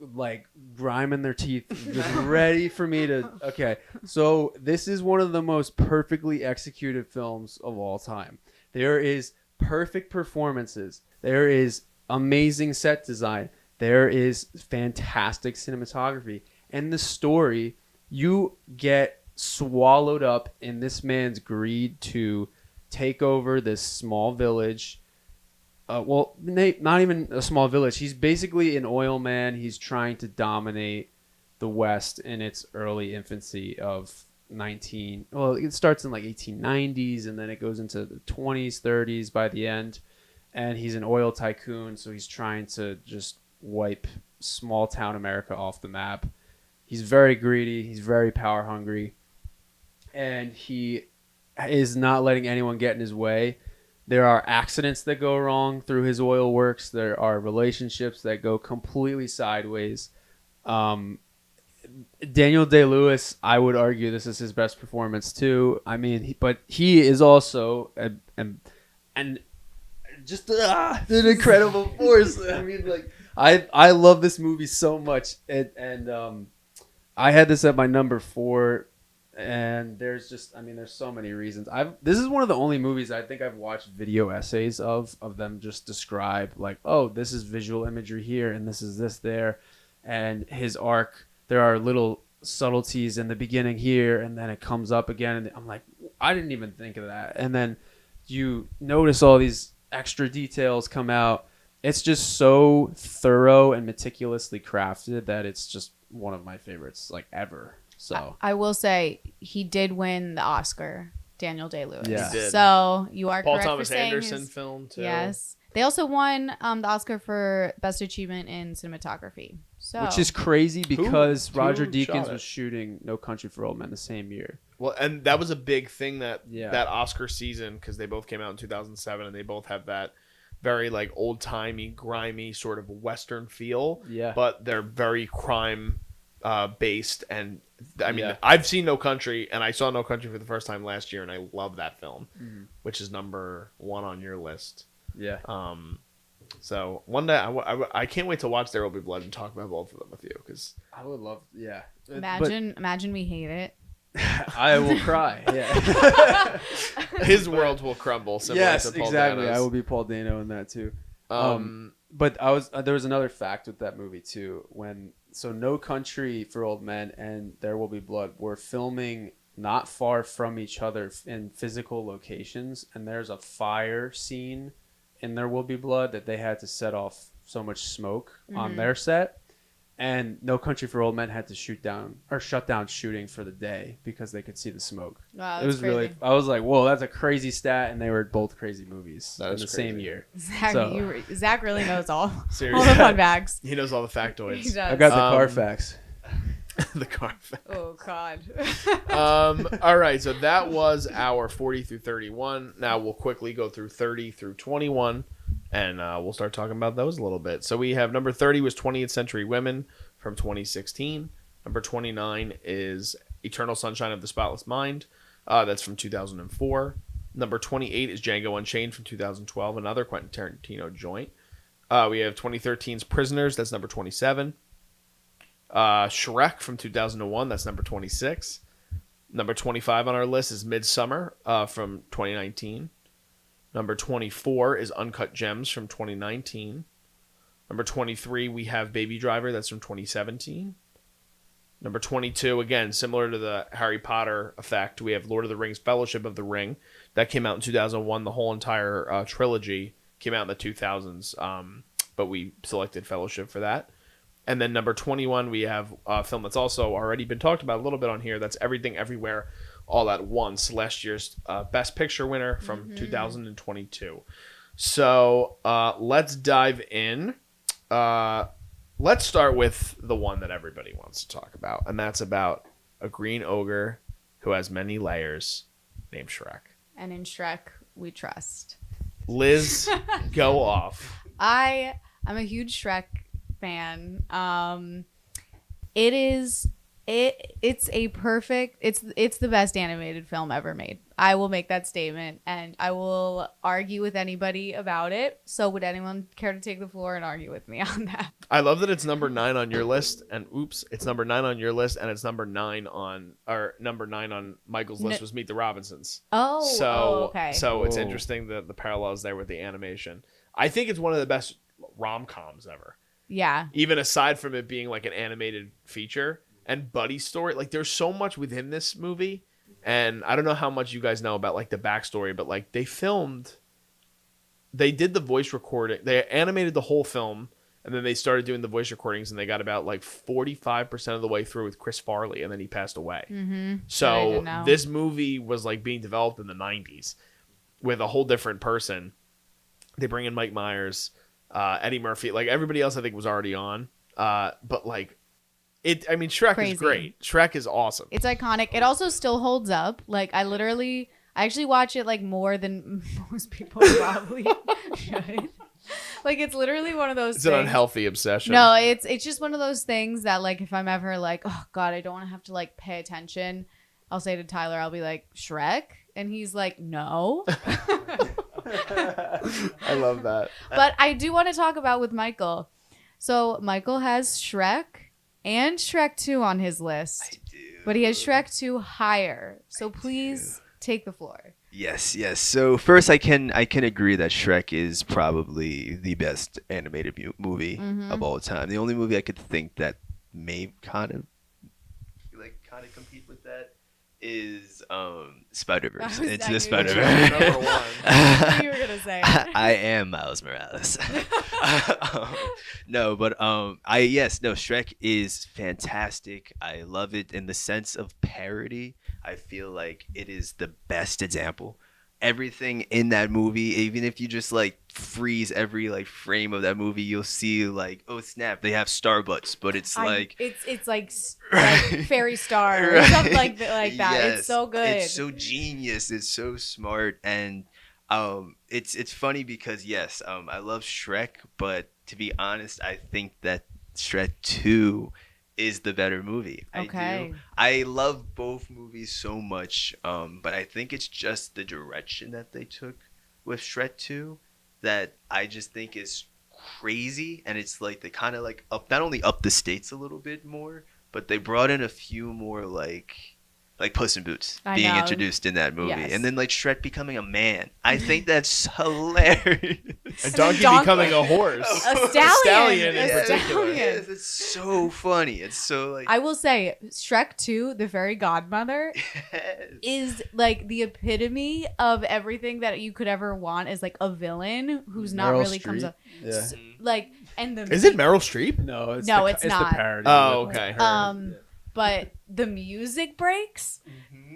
grinding their teeth, just ready for me to. Okay, so this is one of the most perfectly executed films of all time. There is perfect performances. There is amazing set design. There is fantastic cinematography, and the story. You get swallowed up in this man's greed to take over this small village. Not even a small village. He's basically an oil man. He's trying to dominate the West in its early infancy of it starts in like 1890s and then it goes into the 20s, 30s by the end. And he's an oil tycoon, so he's trying to just wipe small town America off the map. He's very greedy. He's very power hungry. And he is not letting anyone get in his way. There are accidents that go wrong through his oil works. There are relationships that go completely sideways. Daniel Day-Lewis, I would argue this is his best performance too. I mean, but he is also an incredible force. I mean, like I love this movie so much, and I had this at my number 4. And there's so many reasons. This is one of the only movies I think I've watched video essays of them just describe like, oh, this is visual imagery here and this is this there. And his arc, there are little subtleties in the beginning here and then it comes up again. And I'm like, I didn't even think of that. And then you notice all these extra details come out. It's just so thorough and meticulously crafted that it's just one of my favorites like ever. So I will say he did win the Oscar, Daniel Day-Lewis. Yeah. He did. So you are Paul correct Thomas for saying Anderson his- film too. Yes. They also won the Oscar for Best Achievement in Cinematography. So which is crazy because Who Roger shot Deakins it? was shooting No Country for Old Men the same year. Well, and that was a big thing that Oscar season because they both came out in 2007 and they both have that very like old timey, grimy sort of Western feel. Yeah. But they're very crime based, and I mean, Yeah. I've seen No Country, and I saw No Country for the first time last year, and I love that film, which is number 1 on your list. Yeah. So one day I can't wait to watch There Will Be Blood and talk about both of them with you because I would love, yeah. imagine we hate it. But I will cry. Yeah. his world will crumble. Similar Yes, to Paul exactly. Dano's. I will be Paul Dano in that too. Um, But there was another fact with that movie too. So No Country for Old Men and There Will Be Blood were filming not far from each other in physical locations, and there's a fire scene in There Will Be Blood that they had to set off so much smoke on their set. And No Country for Old Men had to shut down shooting for the day because they could see the smoke. Wow, It was really, I was like, whoa, that's a crazy stat. And they were both crazy movies That in is the crazy. same year. Zach, So- Zach really knows all Seriously. the fun facts. he knows all the He factoids. does. I got the Um, Carfax. The car. Oh God. All right, so that was our 40 through 31. Now we'll quickly go through 30 through 21, and we'll start talking about those a little bit. So we have number 30 was 20th Century Women from 2016. Number 29 is Eternal Sunshine of the Spotless Mind. That's from 2004. Number 28 is Django Unchained from 2012, another Quentin Tarantino joint. We have 2013's Prisoners. That's number 27. Shrek from 2001. That's number 26. Number 25 on our list is Midsummer from 2019. Number 24 is Uncut Gems from 2019. Number 23, we have Baby Driver. That's from 2017. Number 22, again, similar to the Harry Potter effect, we have Lord of the Rings Fellowship of the Ring. That came out in 2001. The whole entire trilogy came out in the 2000s, but we selected Fellowship for that. And then number 21, we have a film that's also already been talked about a little bit on here. That's Everything Everywhere All at Once, last year's Best Picture winner from 2022. So let's dive in. Let's start with the one that everybody wants to talk about, and that's about a green ogre who has many layers named Shrek. And in Shrek, we trust. Liz, go off. I'm a huge Shrek fan. It's the best animated film ever made. I will make that statement, and I will argue with anybody about it. So would anyone care to take the floor and argue with me on that? I love that it's number 9 on your list, and it's number 9 on your list, and it's number 9 on Michael's list was Meet the Robinsons. Okay. So it's Whoa. interesting the parallels there with the animation. I think it's one of the best rom-coms ever. Yeah. Even aside from it being like an animated feature and buddy story, like there's so much within this movie. And I don't know how much you guys know about like the backstory, but like they did the voice recording, they animated the whole film, and then they started doing the voice recordings, and they got about like 45% of the way through with Chris Farley, and then he passed away. Mm-hmm. So this movie was like being developed in the 90s with a whole different person. They bring in Mike Myers, Eddie Murphy, like everybody else I think was already on. But like Shrek Crazy. is great. Shrek is awesome. It's iconic. It also still holds up. Like I actually watch it like more than most people probably should. Like it's literally one of those It's things. an unhealthy obsession. No, it's just one of those things that like if I'm ever like, oh God, I don't want to have to like pay attention, I'll say to Tyler, I'll be like, Shrek? And he's like, no. I love that. But I do want to talk about with Michael. So Michael has Shrek and Shrek 2 on his list. I do. But he has Shrek 2 higher. So please take the floor. Yes. So first, I can agree that Shrek is probably the best animated movie of all time. The only movie I could think that may kind of compete with that is Spider-Verse. Into the Spider-Verse. Number one. I knew you were gonna say it. I am Miles Morales. Shrek is fantastic. I love it in the sense of parody. I feel like it is the best example. Everything in that movie, even if you just like freeze every like frame of that movie, you'll see like, oh snap, they have Starbucks, but it's like it's like Fairy Star or something like that. Yes, it's so good. It's so genius. It's so smart, and it's funny because yes, I love Shrek, but to be honest, I think that Shrek 2 is the better movie. Okay. I love both movies so much, but I think it's just the direction that they took with Shrek 2 that I just think is crazy, and it's like they kind of like not only up the stakes a little bit more, but they brought in a few more like Puss in Boots I being know. introduced in that movie, Yes. and then like Shrek becoming a man. I think that's hilarious. A donkey becoming a horse. A stallion. in A particular. stallion. Yes, it's so funny. It's so like I will say, Shrek 2, the Fairy Godmother, is like the epitome of everything that you could ever want as like a villain who's not Meryl really comes Streep. up. Yeah. Like, and the Is it Meryl Streep? No, it's No, the, it's it's not. the parody. Oh, with okay. her. But the music breaks.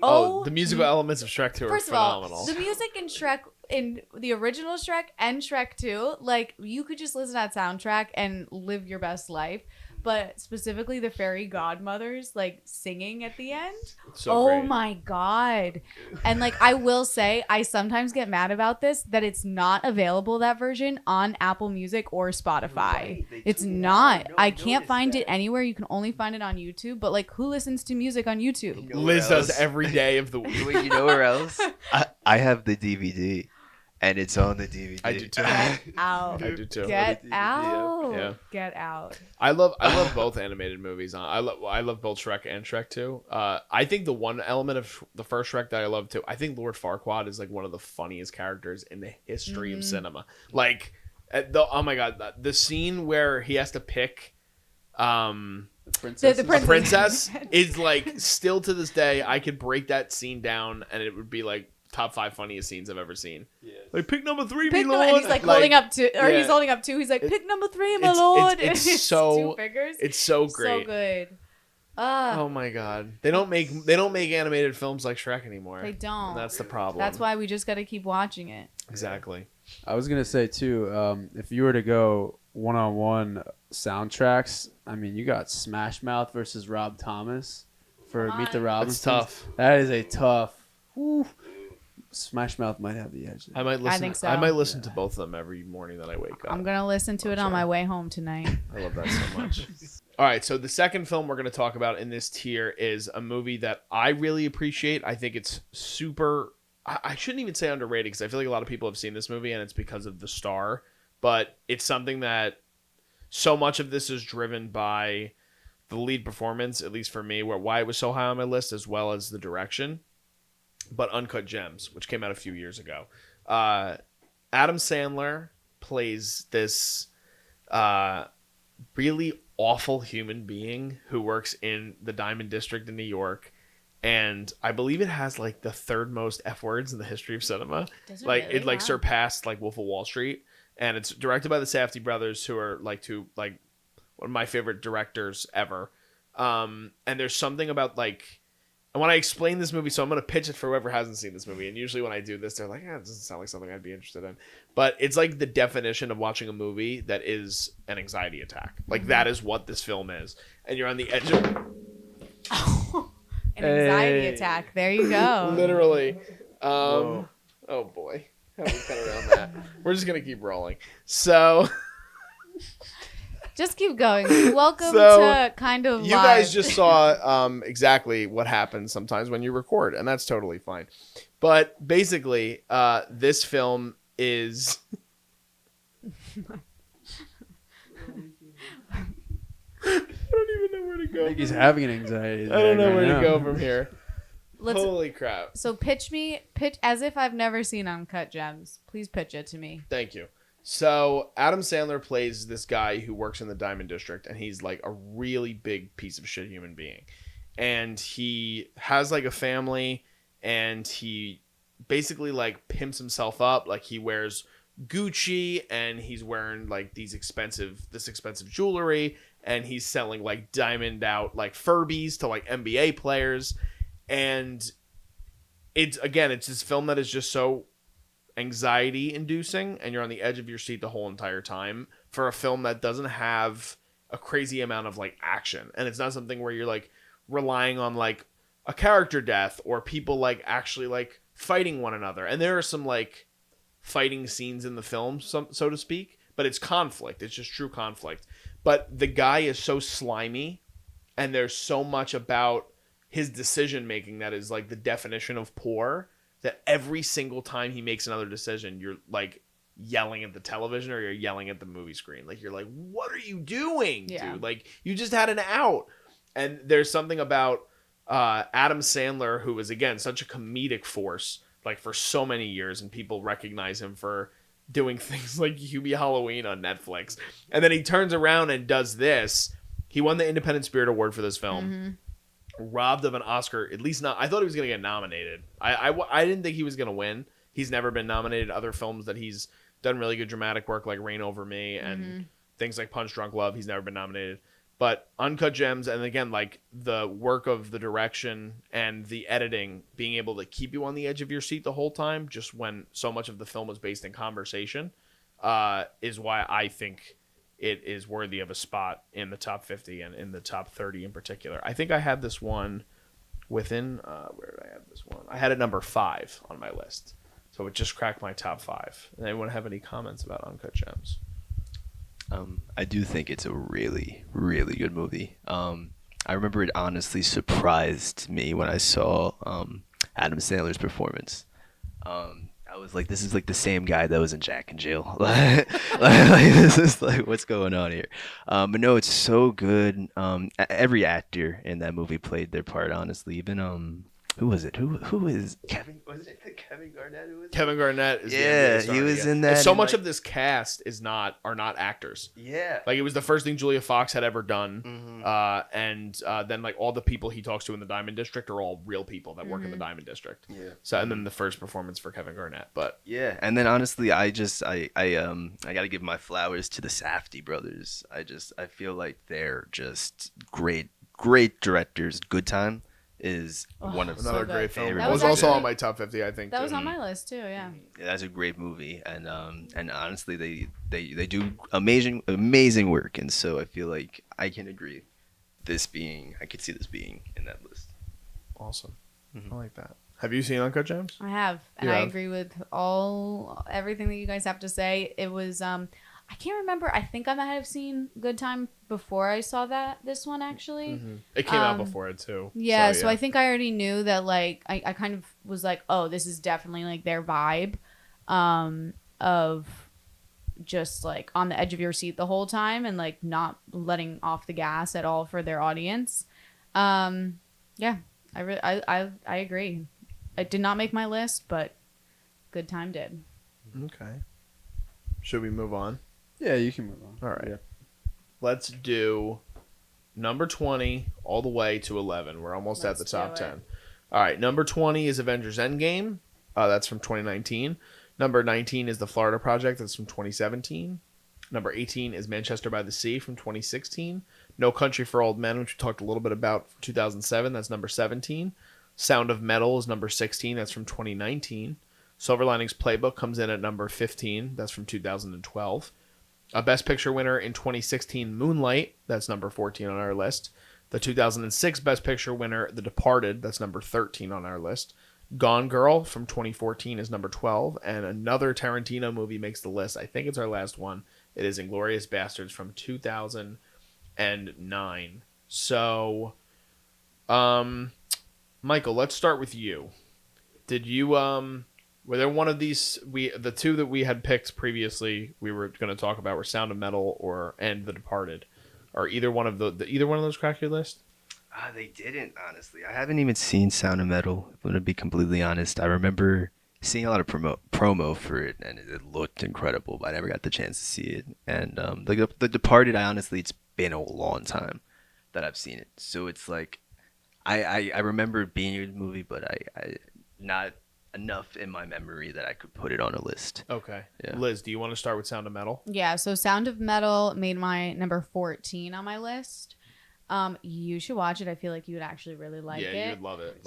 Oh, the musical elements of Shrek 2 are First of all, phenomenal. the music in Shrek, in the original Shrek and Shrek 2, like you could just listen to that soundtrack and live your best life. But specifically the fairy godmothers like singing at the end. So Oh great. my God. And like I will say, I sometimes get mad about this that it's not available, that version, on Apple Music or Spotify. Right, they It's took it not. out. No, I can't noticed find it that. anywhere. You can only find it on YouTube. But like who listens to music on YouTube? You know Liz where does else? every day of the week. You know where else? I have the DVD, and it's on the DVD. I do too. Get out. I do too. Get DVD, out. yeah. Get out. I love both animated movies. I love both Shrek and Shrek 2. I think the one element of the first Shrek that I love too, I think Lord Farquaad is like one of the funniest characters in the history of cinema. Like oh my God, the scene where he has to pick Princess. The A princess is like still to this day. I could break that scene down, and it would be like top 5 funniest scenes I've ever seen. Yeah. Like pick number 3, Pick me number, lord. and he's like holding up two, or yeah. he's holding up 2. He's like, pick number 3, my it's- lord. it's And so- 2 fingers. It's so great. So good. Oh my god, they don't make animated films like Shrek anymore. They don't. And that's the problem. That's why we just got to keep watching it. Exactly. I was gonna say too, if you were to go one-on-one soundtracks, I mean, you got Smash Mouth versus Rob Thomas for Meet the That's Robinsons. tough. That is a tough. Whew. Smash Mouth might have the edge. I might listen. think so. I might listen to both of them every morning that I wake up. I'm gonna listen to it on my way home tonight. I love that so much. All right, so the second film we're going to talk about in this tier is a movie that I really appreciate. I think it's super. I shouldn't even say underrated because I feel like a lot of people have seen this movie and it's because of the star. But it's something that so much of this is driven by the lead performance, at least for me, why it was so high on my list, as well as the direction. But Uncut Gems, which came out a few years ago. Adam Sandler plays this really awful human being who works in the Diamond District in New York. And I believe it has like the 3rd most F words in the history of cinema. Does Like really? it like Wow. surpassed like Wolf of Wall Street. And it's directed by the Safdie brothers, who are like one of my favorite directors ever. And there's something about like, and when I explain this movie, so I'm going to pitch it for whoever hasn't seen this movie. And usually when I do this, they're like, it doesn't sound like something I'd be interested in. But it's like the definition of watching a movie that is an anxiety attack. Like that is what this film is. And you're on the edge of An anxiety attack. There you go. literally. Whoa. Oh boy. How do we cut around that? We're just going to keep rolling. So Just keep going. Welcome So, to Kind of you Live. guys just saw exactly what happens sometimes when you record, and that's totally fine. But basically, this film is. I don't even know where to I go. think he's having an anxiety. I don't know attack where right to now. go from here. Let's, Holy crap. so pitch as if I've never seen Uncut Gems. Please pitch it to me. Thank you. So Adam Sandler plays this guy who works in the Diamond District, and he's like a really big piece of shit human being. And he has like a family, and he basically like pimps himself up. Like he wears Gucci, and he's wearing like this expensive jewelry, and he's selling like diamond out like Furbies to like NBA players. And it's this film that is just so anxiety inducing, and you're on the edge of your seat the whole entire time for a film that doesn't have a crazy amount of like action. And it's not something where you're like relying on like a character death or people like actually like fighting one another. And there are some like fighting scenes in the film, so to speak, but it's conflict. It's just true conflict. But the guy is so slimy, and there's so much about his decision making that is like the definition of poor, that every single time he makes another decision, you're like yelling at the television or you're yelling at the movie screen. Like you're like, what are you doing, dude? Like you just had an out. And there's something about Adam Sandler, who is again such a comedic force, like for so many years, and people recognize him for doing things like Hubie Halloween on Netflix. And then he turns around and does this. He won the Independent Spirit Award for this film. Robbed of an Oscar, at least not. I thought he was going to get nominated. I didn't think he was going to win. He's never been nominated. Other films that he's done really good dramatic work, like Reign Over Me and things like Punch Drunk Love, he's never been nominated. But Uncut Gems, and again, like the work of the direction and the editing, being able to keep you on the edge of your seat the whole time, just when so much of the film was based in conversation, is why I think it is worthy of a spot in the top 50 and in the top 30 in particular. I think I had this one within, where did I have this one? I had it number 5 on my list. So it just cracked my top 5. And anyone have any comments about Uncut Gems? I do think it's a really, really good movie. I remember it honestly surprised me when I saw Adam Sandler's performance. I was like, this is like the same guy that was in Jack and Jill. like, this is like, what's going on here? But no, it's so good. Every actor in that movie played their part, honestly. Even Who was it? Who is Kevin? Was it Kevin Garnett? Who was it? Kevin Garnett is the Yeah, NBA star, he was yeah. in that, And so and, much like- of this cast are not actors. Yeah. Like it was the first thing Julia Fox had ever done, Mhm. and then like all the people he talks to in the Diamond District are all real people that work in the Diamond District. Yeah. So and then the first performance for Kevin Garnett, but Yeah, and then honestly, I got to give my flowers to the Safdie brothers. I feel like they're just great directors. Good Time is Oh, one of so another good. great film. Favorite It was was also actually- on my top 50, I think. That too. was on my list too. Yeah. Yeah, that's a great movie, and honestly, they do amazing work, and so I feel like I can agree. I could see this being in that list. Awesome. Mhm. I like that. Have you seen Uncut Gems? I have, and You I have? agree with everything that you guys have to say. It was I can't remember. I think I might have seen Good Time before I saw this one actually. It came out Um, before it too. Yeah, so I think I already knew that. Like, I kind of was like, oh, this is definitely like their vibe, of just like on the edge of your seat the whole time and like not letting off the gas at all for their audience. Yeah, I agree. It did not make my list, but Good Time did. Okay. Should we move on? Yeah, you can move on. All right. Yeah. Let's do number 20 all the way to 11. We're almost at the Let's top do it. 10. All right. Number 20 is Avengers Endgame. That's from 2019. Number 19 is The Florida Project. That's from 2017. Number 18 is Manchester by the Sea from 2016. No Country for Old Men, which we talked a little bit about, from 2007. That's number 17. Sound of Metal is number 16. That's from 2019. Silver Linings Playbook comes in at number 15. That's from 2012. A Best Picture winner in 2016, Moonlight. That's number 14 on our list. The 2006 Best Picture winner, The Departed. That's number 13 on our list. Gone Girl from 2014 is number 12. And another Tarantino movie makes the list. I think it's our last one. It is Inglourious Bastards from 2009. So, Michael, let's start with you. Did you were there one of these the two that we had picked previously we were going to talk about were Sound of Metal and The Departed? Or either one of either one of those crack your list? They didn't, honestly. I haven't even seen Sound of Metal, if I'm going to be completely honest. I remember seeing a lot of promo for it, and it looked incredible, but I never got the chance to see it. And The Departed, it's been a long time that I've seen it. So it's like, I remember it being a good movie, but I not enough in my memory that I could put it on a list. Okay. Yeah. Liz, do you want to start with Sound of Metal? Yeah, so Sound of Metal made my number 14 on my list. You should watch it. I feel like you would actually really like yeah, it. you would love it.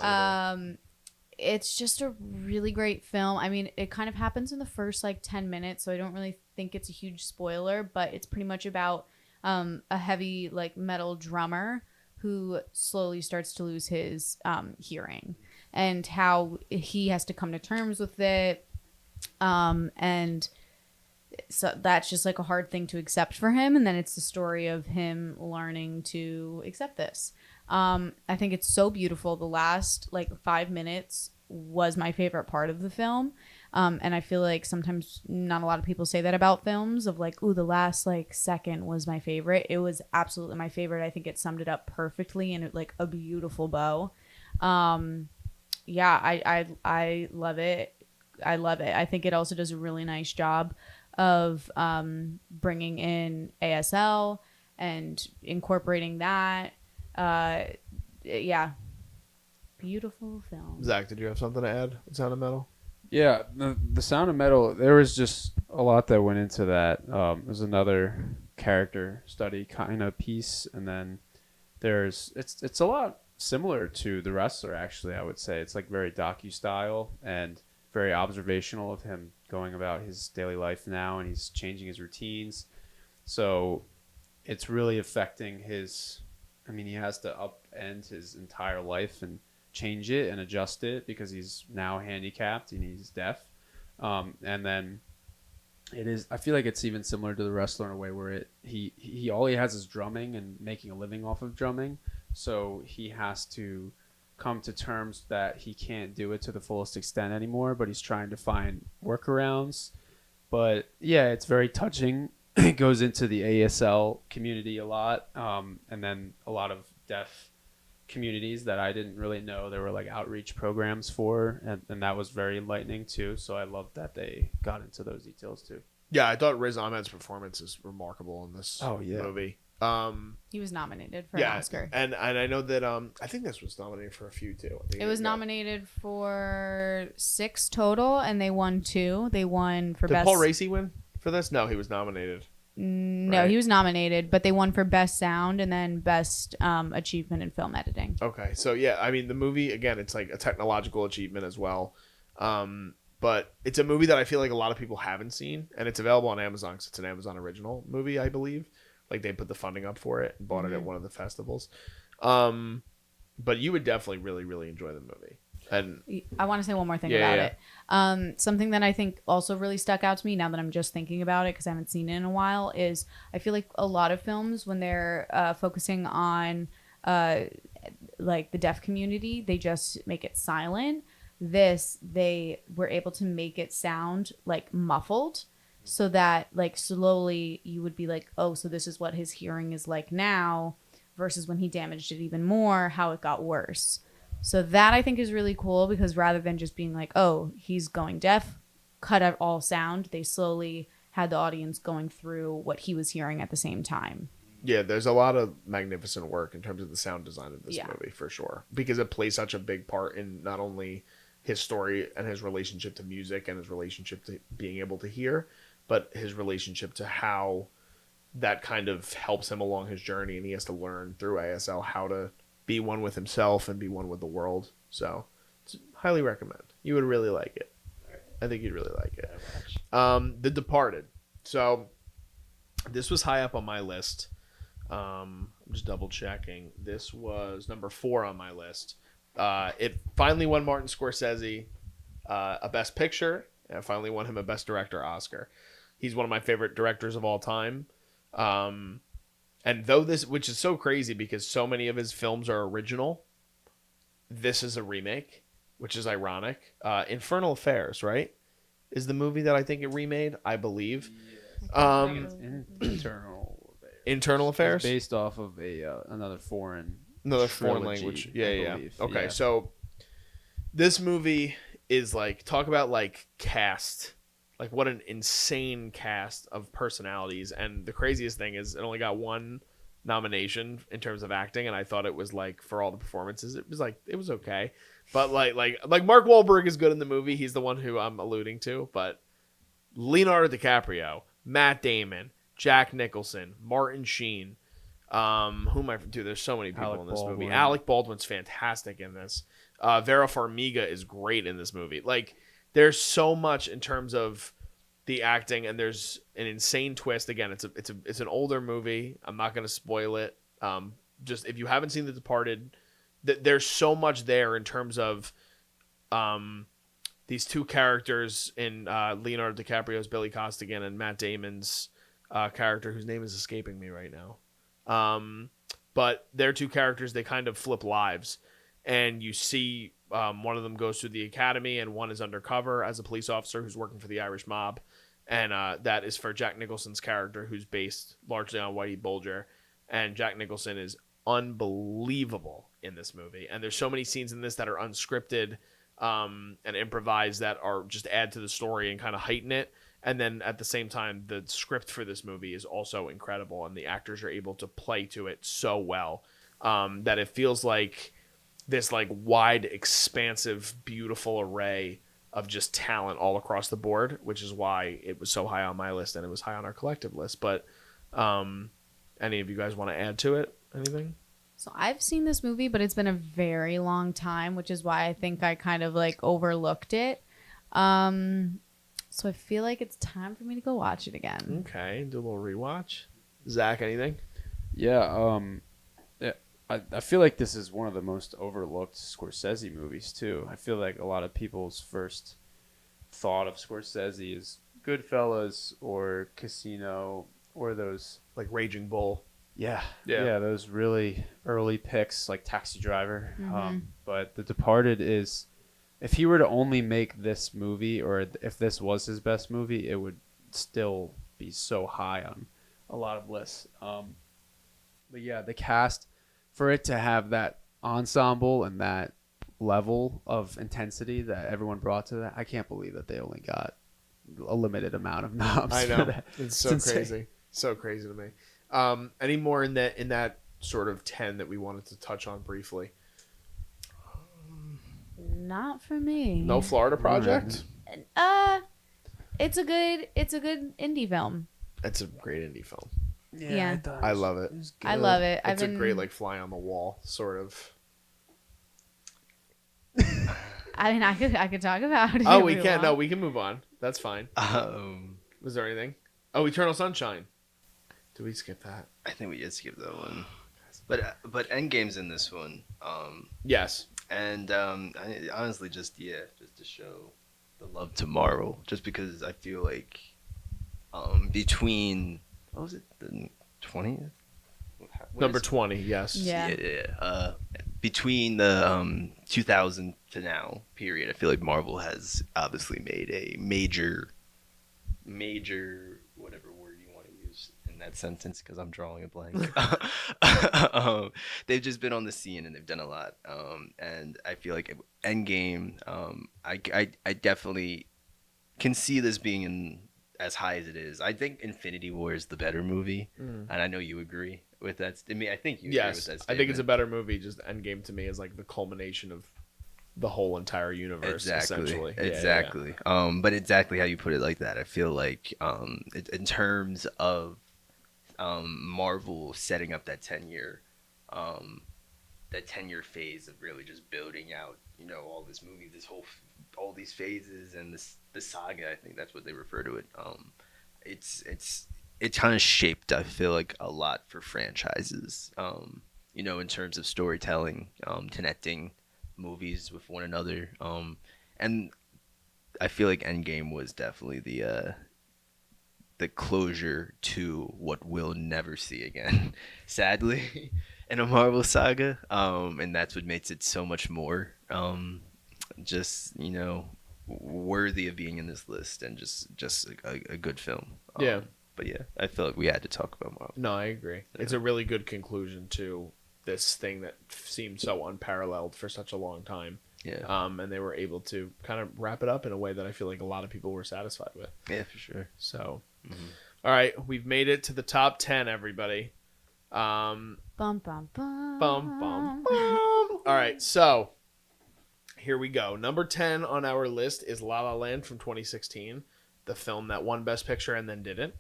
It's just a really great film. I mean, it kind of happens in the first like 10 minutes, so I don't really think it's a huge spoiler, but it's pretty much about a heavy like metal drummer who slowly starts to lose his hearing and how he has to come to terms with it. And so that's just like a hard thing to accept for him. And then it's the story of him learning to accept this. I think it's so beautiful. The last like 5 minutes was my favorite part of the film. And I feel like sometimes not a lot of people say that about films of like, ooh, the last like second was my favorite. It was absolutely my favorite. I think it summed it up perfectly in like a beautiful bow. Yeah, I love it. I love it. I think it also does a really nice job of bringing in ASL and incorporating that. Yeah, beautiful film. Zach, did you have something to add with Sound of Metal? Yeah, the Sound of Metal, there was just a lot that went into that. There's another character study kind of piece, and then it's a lot similar to The Wrestler, actually, I would say. It's like very docu-style and very observational of him going about his daily life now, and he's changing his routines. So it's really affecting he has to upend his entire life and change it and adjust it because he's now handicapped and he's deaf. And then I feel like it's even similar to The Wrestler in a way where he all he has is drumming and making a living off of drumming. So he has to come to terms that he can't do it to the fullest extent anymore, but he's trying to find workarounds. But yeah, it's very touching. It goes into the ASL community a lot, and then a lot of deaf communities that I didn't really know there were like outreach programs for, and that was very enlightening too. So I loved that they got into those details too. Yeah, I thought Riz Ahmed's performance is remarkable in this movie. He was nominated for Yeah, an Oscar. and I know that I think this was nominated for a few too. I think It was got- nominated for 6 total, and they won 2. They won for Did best. Paul Raci win for this? No, he was nominated. No, Right. he was nominated, but they won for best sound and then best achievement in film editing. Okay, so yeah, I mean the movie again, it's like a technological achievement as well, but it's a movie that I feel like a lot of people haven't seen, and it's available on Amazon because it's an Amazon original movie, I believe. Like they put the funding up for it and bought it at one of the festivals, but you would definitely really really enjoy the movie. And I want to say one more thing Yeah, about yeah. it. Something that I think also really stuck out to me now that I'm just thinking about it because I haven't seen it in a while is I feel like a lot of films when they're focusing on like the deaf community, they just make it silent. They were able to make it sound like muffled so that like slowly you would be like, oh, so this is what his hearing is like now versus when he damaged it even more, how it got worse. So that I think is really cool because rather than just being like, oh, he's going deaf, cut out all sound, they slowly had the audience going through what he was hearing at the same time. yeah, there's a lot of magnificent work in terms of the sound design of this Yeah. movie for sure, because it plays such a big part in not only his story and his relationship to music and his relationship to being able to hear, but his relationship to how that kind of helps him along his journey, and he has to learn through ASL how to be one with himself and be one with the world. So highly recommend. You would really like it. I think you'd really like it. The Departed. So this was high up on my list. I'm just double checking. This was number 4 on my list. It finally won Martin Scorsese a Best Picture, and it finally won him a Best Director Oscar. He's one of my favorite directors of all time. And though this, which is so crazy because so many of his films are original, this is a remake, which is ironic. Infernal Affairs, right, is the movie that I think it remade, I believe. Internal Affairs, It's based off of another foreign foreign trilogy, language. I Yeah. believe. Okay, Yeah. so this movie is like, talk about like cast, like what an insane cast of personalities. And the craziest thing is it only got 1 nomination in terms of acting, and I thought it was like for all the performances it was okay, but like Mark Wahlberg is good in the movie. He's the one who I'm alluding to, but Leonardo DiCaprio, Matt Damon, Jack Nicholson, Martin Sheen, who am I to? There's so many people Alec in this movie. Baldwin. Alec Baldwin's fantastic in this. Vera Farmiga is great in this movie. Like there's so much in terms of the acting, and there's an insane twist. Again, it's an older movie. I'm not going to spoil it. Just if you haven't seen The Departed, there's so much there in terms of these 2 characters in Leonardo DiCaprio's Billy Costigan and Matt Damon's character, whose name is escaping me right now. But they're 2 characters. They kind of flip lives, and you see one of them goes through the academy, and one is undercover as a police officer who's working for the Irish mob. And that is for Jack Nicholson's character, who's based largely on Whitey Bulger. And Jack Nicholson is unbelievable in this movie. And there's so many scenes in this that are unscripted and improvised that are just add to the story and kind of heighten it. And then at the same time, the script for this movie is also incredible, and the actors are able to play to it so well that it feels like this like wide, expansive, beautiful array of just talent all across the board, which is why it was so high on my list and it was high on our collective list. But any of you guys want to add to it? Anything? So I've seen this movie, but it's been a very long time, which is why I think I kind of like overlooked it. So I feel like it's time for me to go watch it again. Okay, do a little rewatch. Zach, anything? Yeah, I feel like this is one of the most overlooked Scorsese movies too. I feel like a lot of people's first thought of Scorsese is Goodfellas or Casino or those Like Raging Bull. yeah Yeah. those really early picks like Taxi Driver. Mhm. But The Departed is, if he were to only make this movie, or if this was his best movie, it would still be so high on a lot of lists. But yeah, the cast, for it to have that ensemble and that level of intensity that everyone brought to that, I can't believe that they only got a limited amount of noms. I for know. that. It's so insane. crazy. So crazy to me. Any more in that sort of 10 that we wanted to touch on briefly? Not for me. No Florida Project? It's a good indie film. It's a great indie film. Yeah. I love it. I love it. It's a great like fly on the wall sort of. I mean, I could talk about it. Oh, if we can. want. No, we can move on. That's fine. Um, Was there anything? Oh, Eternal Sunshine. Did we skip that? I think we did skip that one. But Endgame's in this one. Yes. And I honestly just to show the love to Marvel, just because I feel like between what was it, the 20th? Number 20. Yes. Yeah. Between the 2000 to now period, I feel like Marvel has obviously made a major whatever word you want to use in that sentence, because I'm drawing a blank. They've just been on the scene and they've done a lot. And I feel like Endgame, I definitely can see this being in as high as it is. I think Infinity War is the better movie, and I know you agree with that. I mean, I think you agree with that statement. I think it's a better movie. Just Endgame to me is like the culmination of the whole entire universe. Essentially. Exactly. But exactly how you put it like that, I feel like in terms of Marvel setting up that 10-year phase of really just building out, all this movie, all these phases and the saga. I think that's what they refer to it. It kind of shaped, I feel like, a lot for franchises. In terms of storytelling, connecting movies with one another. And I feel like Endgame was definitely the closure to what we'll never see again, sadly, in a Marvel saga. And that's what makes it so much more worthy of being in this list, and just a good film. But yeah, I feel like we had to talk about Marvel. No, I agree. Yeah. It's a really good conclusion to this thing that seemed so unparalleled for such a long time. Yeah. And they were able to kind of wrap it up in a way that I feel like a lot of people were satisfied with. Yeah, for sure. So, All right, we've made it to the top 10, everybody. Bum bum bum. Bum, bum, bum. All right, so here we go. Number 10 on our list is La La Land from 2016, the film that won Best Picture and then didn't.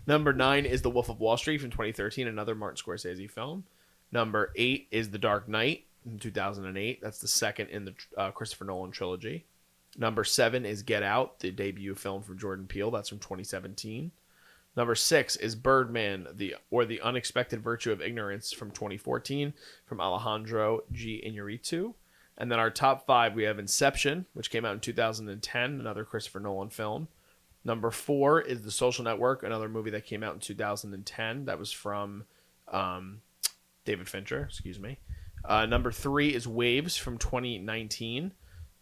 Number 9 is The Wolf of Wall Street from 2013, another Martin Scorsese film. Number 8 is The Dark Knight in 2008. That's the second in the Christopher Nolan trilogy. Number 7 is Get Out, the debut film from Jordan Peele. That's from 2017. Number 6 is Birdman, the Unexpected Virtue of Ignorance from 2014, from Alejandro G. Iñárritu. And then our top 5, we have Inception, which came out in 2010, another Christopher Nolan film. Number 4 is The Social Network, another movie that came out in 2010. That was from David Fincher, excuse me. Number 3 is Waves from 2019.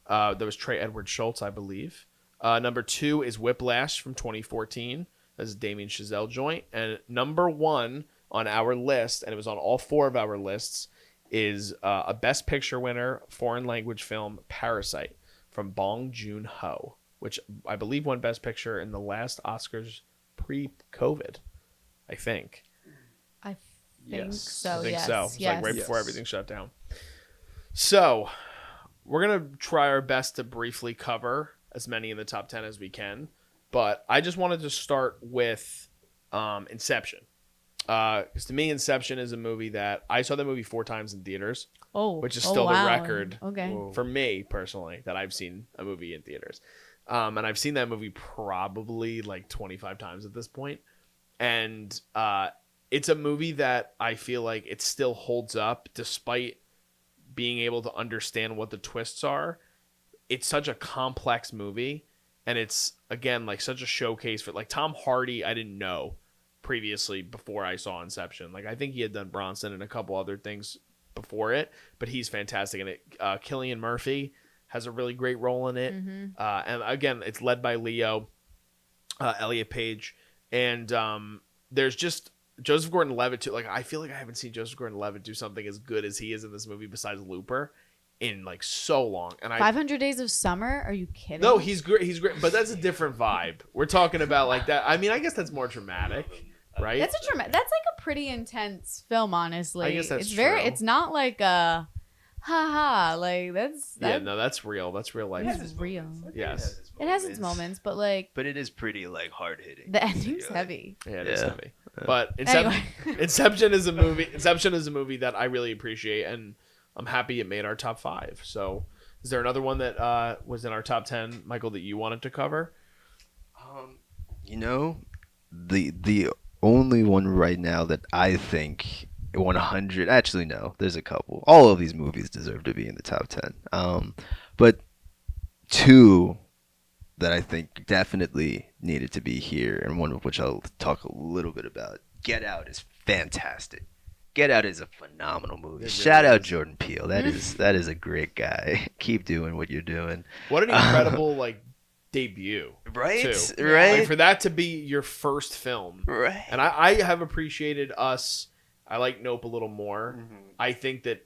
That was Trey Edward Schultz, I believe. Number 2 is Whiplash from 2014. That's a Damien Chazelle joint. And number 1 on our list, and it was on all 4 of our lists, is a Best Picture winner, foreign language film, Parasite, from Bong Joon-ho, which I believe won Best Picture in the last Oscars pre-COVID, I think. I think so. I think yes. so. It's like right Yes. before everything shut down. So we're going to try our best to briefly cover as many in the top 10 as we can. But I just wanted to start with Inception. Because to me, Inception is a movie that I saw the movie 4 times in theaters, which is still the wow. record Okay. for me personally that I've seen a movie in theaters. And I've seen that movie probably like 25 times at this point. And it's a movie that I feel like it still holds up despite being able to understand what the twists are. It's such a complex movie. And it's, again, like such a showcase for like Tom Hardy. I didn't know previously before I saw Inception. Like I think he had done Bronson and a couple other things before it, but he's fantastic in it. Cillian Murphy has a really great role in it. Mm-hmm. And again, it's led by Leo, Elliot Page. And there's just Joseph Gordon-Levitt too. Like I feel like I haven't seen Joseph Gordon-Levitt do something as good as he is in this movie besides Looper in like so long. And 500 Days of Summer? Are you kidding? No, he's great. He's great, but that's a different vibe. We're talking about like that. I mean, I guess that's more dramatic, right? That's a dramatic. That's like a pretty intense film, honestly. I guess that's it's very. true. It's not like a, haha. Like Yeah, no, that's real. That's real life. It's real. Yes. It has its moments, but like But it is pretty like hard hitting. the ending's heavy. Yeah, it is Yeah. heavy. But Inception, Anyway. Inception is a movie. Inception is a movie that I really appreciate, and I'm happy it made our top 5. So, is there another one that was in our top 10, Michael, that you wanted to cover? You know, the only one right now that I think 100. Actually, no. There's a couple. All of these movies deserve to be in the top 10. But 2 that I think definitely needed to be here, and one of which I'll talk a little bit about. Get Out is fantastic. Get Out is a phenomenal movie. It really Shout out is. Jordan Peele. That is a great guy. Keep doing what you're doing. What an incredible like debut, Right? too. Right? Like for that to be your first film, Right. and I have appreciated us. I like Nope a little more. I think that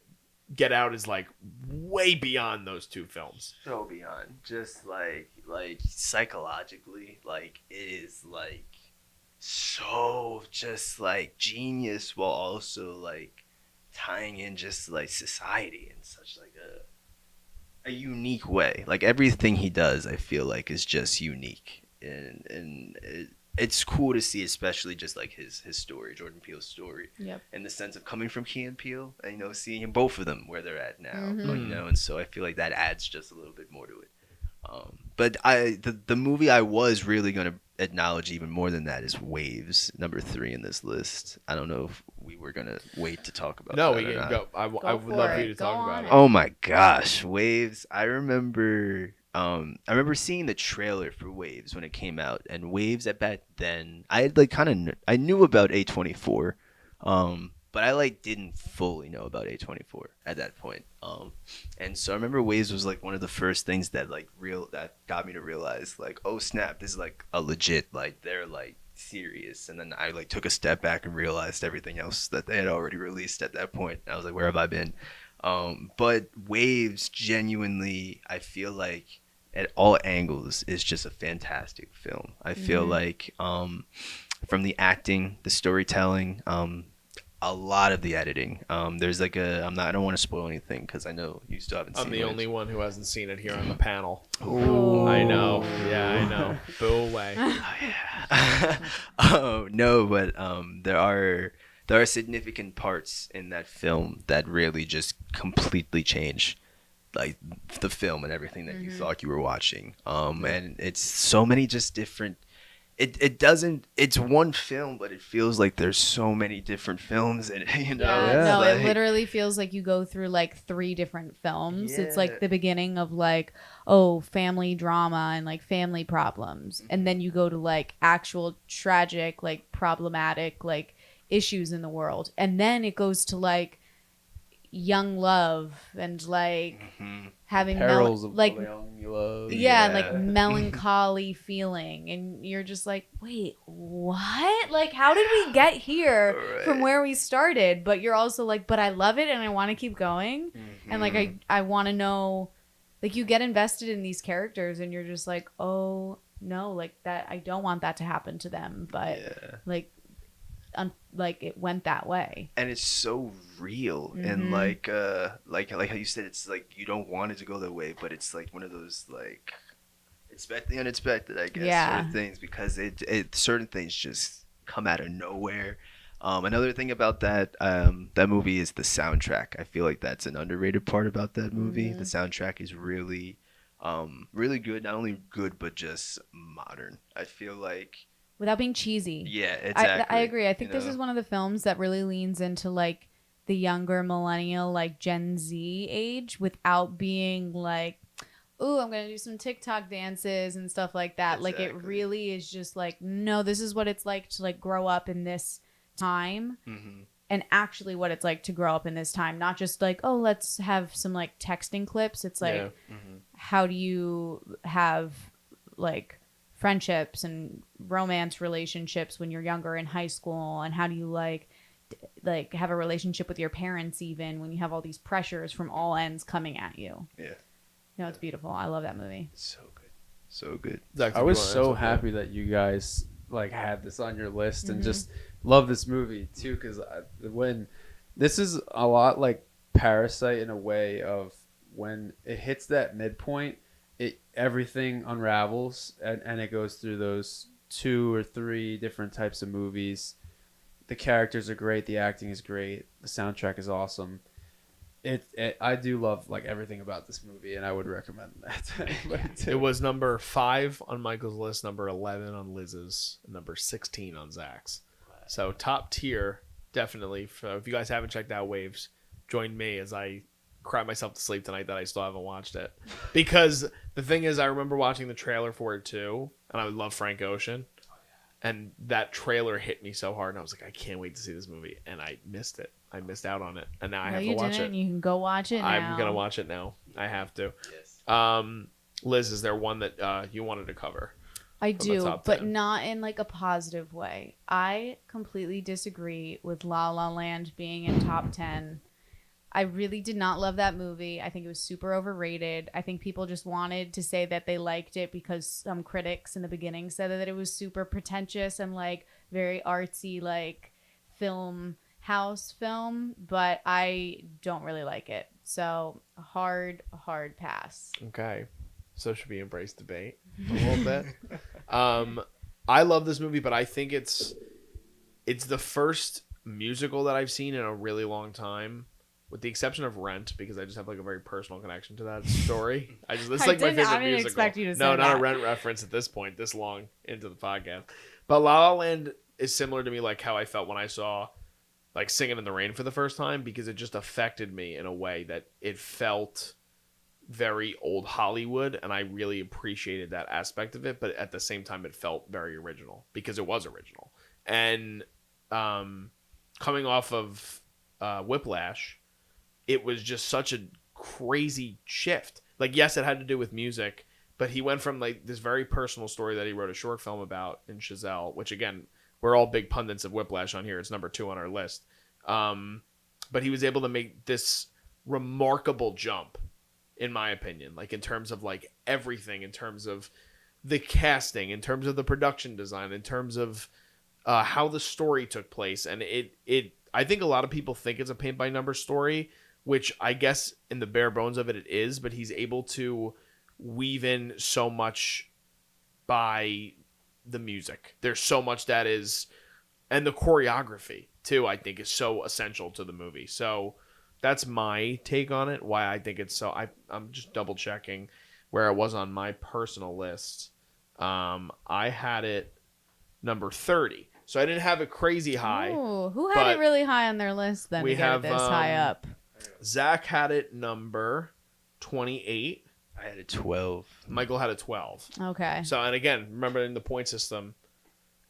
Get Out is like way beyond those 2 films. So beyond. Just like psychologically, like it is like so just like genius while also like tying in just like society in such like a unique way. Like everything he does, I feel like is just unique, and it's cool to see, especially just like his story, Jordan Peele's story, Yep. in the sense of coming from Key and Peele, and seeing both of them where they're at now, Mhm. and so I feel like that adds just a little bit more to it. But the movie I was really gonna acknowledge even more than that is Waves, number 3 in this list. I don't know if we were gonna wait to talk about. No, that we or can not. go. I would for love for it. you to Go talk on about it. it. Oh my gosh, Waves! I remember seeing the trailer for Waves when it came out, and Waves at back then I had like I knew about A24, but I like didn't fully know about A24 at that point. And so I remember Waves was like one of the first things that that got me to realize like, oh snap, this is like a legit, like they're like serious. And then I like took a step back and realized everything else that they had already released at that point. I was like, where have I been? But Waves genuinely, I feel like at all angles is just a fantastic film. I feel like from the acting, the storytelling, a lot of the editing. There's like I don't want to spoil anything because I know you still haven't seen I'm the Waves. only one who hasn't seen it here on the panel. Ooh. I know. Yeah, I know. Boo away. Oh no, but there are significant parts in that film that really just completely change like the film and everything that you thought you were watching. And it's so many just different. It doesn't. It's one film, but it feels like there's so many different films, and No, like, it literally feels like you go through like 3 different films. It's Yeah. like the beginning of like, oh, family drama and like family problems. And then you go to like actual tragic, like problematic, like issues in the world. And then it goes to like young love and like having Perils of like young love. yeah, and Yeah. like melancholy feeling, and you're just like, wait, what? Like, how did we get here from Right. where we started? But you're also like, but I love it and I want to keep going, and like I want to know, like you get invested in these characters, and you're just like, oh no, like that I don't want that to happen to them, but Yeah. like like it went that way. And it's so real, and like how you said, it's like you don't want it to go that way, but it's like one of those like expect the unexpected, I guess, Yeah. sort of things, because it certain things just come out of nowhere. Another thing about that movie is the soundtrack. I feel like that's an underrated part about that movie. The soundtrack is really really good, not only good but just modern. I feel like Without being cheesy. yeah, exactly. I agree. I think you this know? is one of the films that really leans into like the younger millennial, like Gen Z age, without being like, "Ooh, I'm gonna do some TikTok dances and stuff like that." Like it Exactly. really is just like, no, this is what it's like to like grow up in this time, and actually what it's like to grow up in this time. Not just like, oh, let's have some like texting clips. It's like, Yeah. how do you have like friendships and romance relationships when you're younger in high school, and how do you like have a relationship with your parents even when you have all these pressures from all ends coming at you. Yeah. No, it's beautiful. I love that movie. So good. So good. Zach, I do you was wanna so answer that? happy that you guys like had this on your list and Mhm. just love this movie too, because when this is a lot like Parasite in a way of when it hits that midpoint, everything unravels and it goes through those 2 or 3 different types of movies. The characters are great, the acting is great, the soundtrack is awesome. I do love like everything about this movie, and I would recommend that to anybody too. It was number 5 on Michael's list, number 11 on Liz's, and number 16 on Zach's. So top tier, definitely. If you guys haven't checked out Waves, join me as I cry myself to sleep tonight that I still haven't watched it. Because the thing is, I remember watching the trailer for it too, and I would love Frank Ocean. And that trailer hit me so hard, and I was like, I can't wait to see this movie. And I missed it. I missed out on it. And now I have to watch didn't. it. You can go watch it now. I'm going to watch it now. I have to. Yes. Liz, is there one that you wanted to cover? I from the do, top but 10. not in like a positive way. I completely disagree with La La Land being in top 10. I really did not love that movie. I think it was super overrated. I think people just wanted to say that they liked it because some critics in the beginning said that it was super pretentious and like very artsy, like film house film, but I don't really like it. So a hard pass. Okay. So should we embrace debate a little bit? I love this movie, but I think it's the first musical that I've seen in a really long time, with the exception of Rent, because I just have like a very personal connection to that story. This is like my favorite I didn't musical. expect you to say No, not that. a Rent reference at this point, this long into the podcast. But La La Land is similar to me, like how I felt when I saw like Singing in the Rain for the first time, because it just affected me in a way that it felt very old Hollywood, and I really appreciated that aspect of it. But at the same time, it felt very original because it was original. And coming off of Whiplash, it was just such a crazy shift. Like, yes, it had to do with music, but he went from like this very personal story that he wrote a short film about in Chazelle, which again, we're all big pundits of Whiplash on here. It's number 2 on our list. But he was able to make this remarkable jump, in my opinion, like in terms of like everything, in terms of the casting, in terms of the production design, in terms of how the story took place. And I think a lot of people think it's a paint by numbers story, which I guess in the bare bones of it is, but he's able to weave in so much by the music. There's so much that is, and the choreography too, I think is so essential to the movie. So that's my take on it, why I think it's so. I'm just double checking where it was on my personal list. I had it number 30, so I didn't have it crazy high. Ooh, who had but it really high on their list then we to get have, it this high up? Zach had it number 28. I had a 12. Michael had a 12. Okay. So, and again, remember in the point system,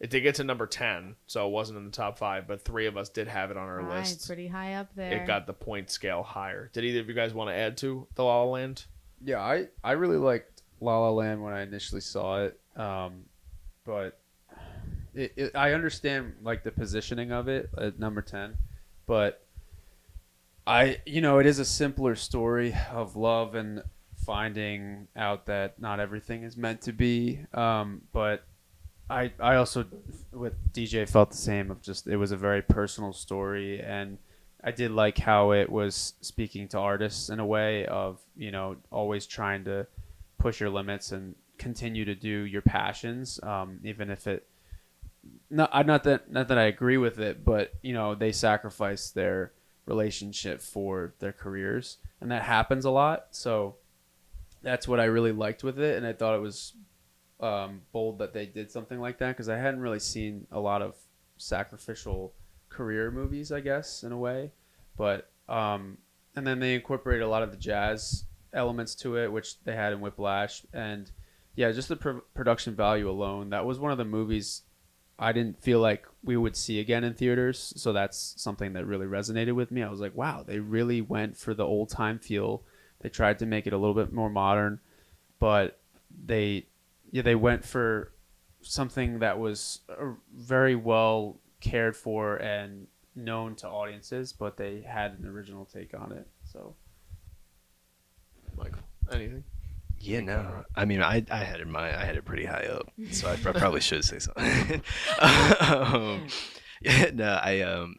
it did get to number 10, so it wasn't in the top 5, but 3 of us did have it on our Alright, list. pretty high up there. It got the point scale higher. Did either of you guys want to add to The La La Land? Yeah, I really liked La La Land when I initially saw it, but I understand like the positioning of it at number 10, but it is a simpler story of love and finding out that not everything is meant to be. But I also with DJ felt the same of just it was a very personal story, and I did like how it was speaking to artists in a way of always trying to push your limits and continue to do your passions, even if it not that I agree with it, but they sacrifice their relationship for their careers, and that happens a lot. So that's what I really liked with it, and I thought it was bold that they did something like that, because I hadn't really seen a lot of sacrificial career movies, I guess, in a way. But and then they incorporated a lot of the jazz elements to it, which they had in Whiplash, and yeah, just the production value alone, that was one of the movies I didn't feel like we would see again in theaters. So that's something that really resonated with me. I was like, wow, they really went for the old time feel. They tried to make it a little bit more modern, but they went for something that was very well cared for and known to audiences, but they had an original take on it. So, Michael, anything? Yeah, no. I mean, I had it pretty high up, so I probably should say something. Yeah, no,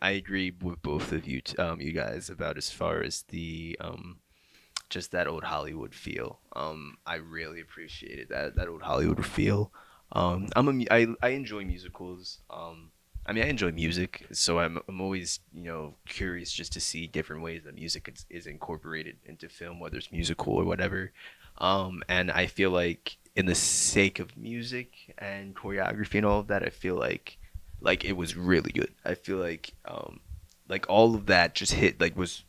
I agree with both of you, you guys, about as far as the just that old Hollywood feel. I really appreciated that old Hollywood feel. I enjoy musicals. I mean, I enjoy music, so I'm always, curious just to see different ways that music is incorporated into film, whether it's musical or whatever. And I feel like in the sake of music and choreography and all of that, I feel like it was really good. I feel like all of that just hit, like, was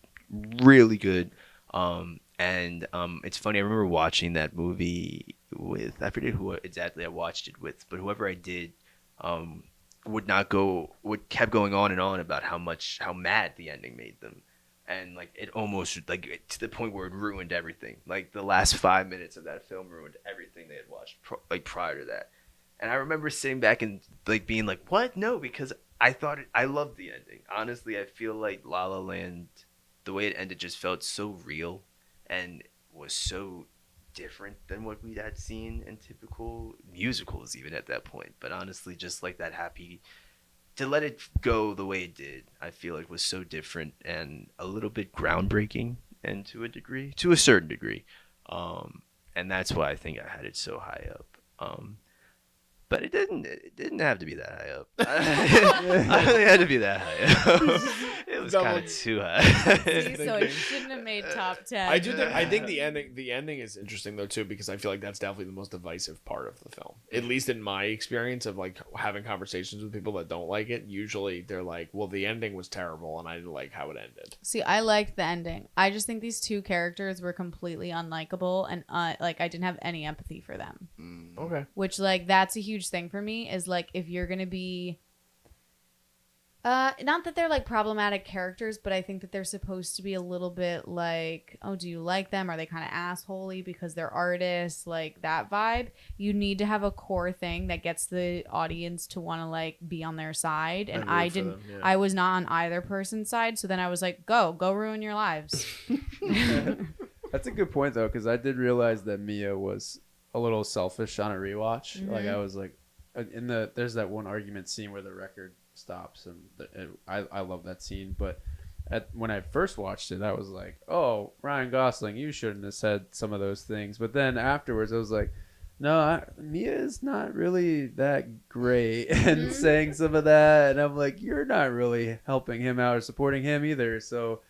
really good. It's funny, I remember watching that movie with, I forget who exactly I watched it with, but whoever I did, kept going on and on about how mad the ending made them. And like it almost like to the point where it ruined everything. Like the last 5 minutes of that film ruined everything they had watched prior to that. And I remember sitting back and like being like, "What? No," because I loved the ending. Honestly, I feel like La La Land, the way it ended, just felt so real and was so different than what we had seen in typical musicals, even at that point. But honestly, just like that happy. To let it go the way it did, I feel like was so different and a little bit groundbreaking, and to a certain degree, and that's why I think I had it so high up. But it didn't have to be that high up. I don't think it had to be that high up. It was kind of too high. So it shouldn't have made top 10. I think the ending is interesting though too, because I feel like that's definitely the most divisive part of the film. At least in my experience of like having conversations with people that don't like it, usually they're like, "Well, the ending was terrible and I didn't like how it ended." See, I liked the ending. I just think these two characters were completely unlikable, and like I didn't have any empathy for them. Okay. Which, like, that's a huge thing for me, is like if you're gonna be not that they're like problematic characters, but I think that they're supposed to be a little bit like, oh, do you like them? Are they kind of assholey because they're artists? Like that vibe. You need to have a core thing that gets the audience to want to like be on their side. And I didn't. Them, yeah. I was not on either person's side. So then I was like, go ruin your lives. that's a good point though, because I did realize that Mia was a little selfish on a rewatch. Mhm. Like I was like, there's that one argument scene where the record stops, and I love that scene. But when I first watched it, I was like, oh, Ryan Gosling, you shouldn't have said some of those things. But then afterwards, I was like, no, Mia is not really that great, and saying some of that, and I'm like, you're not really helping him out or supporting him either. So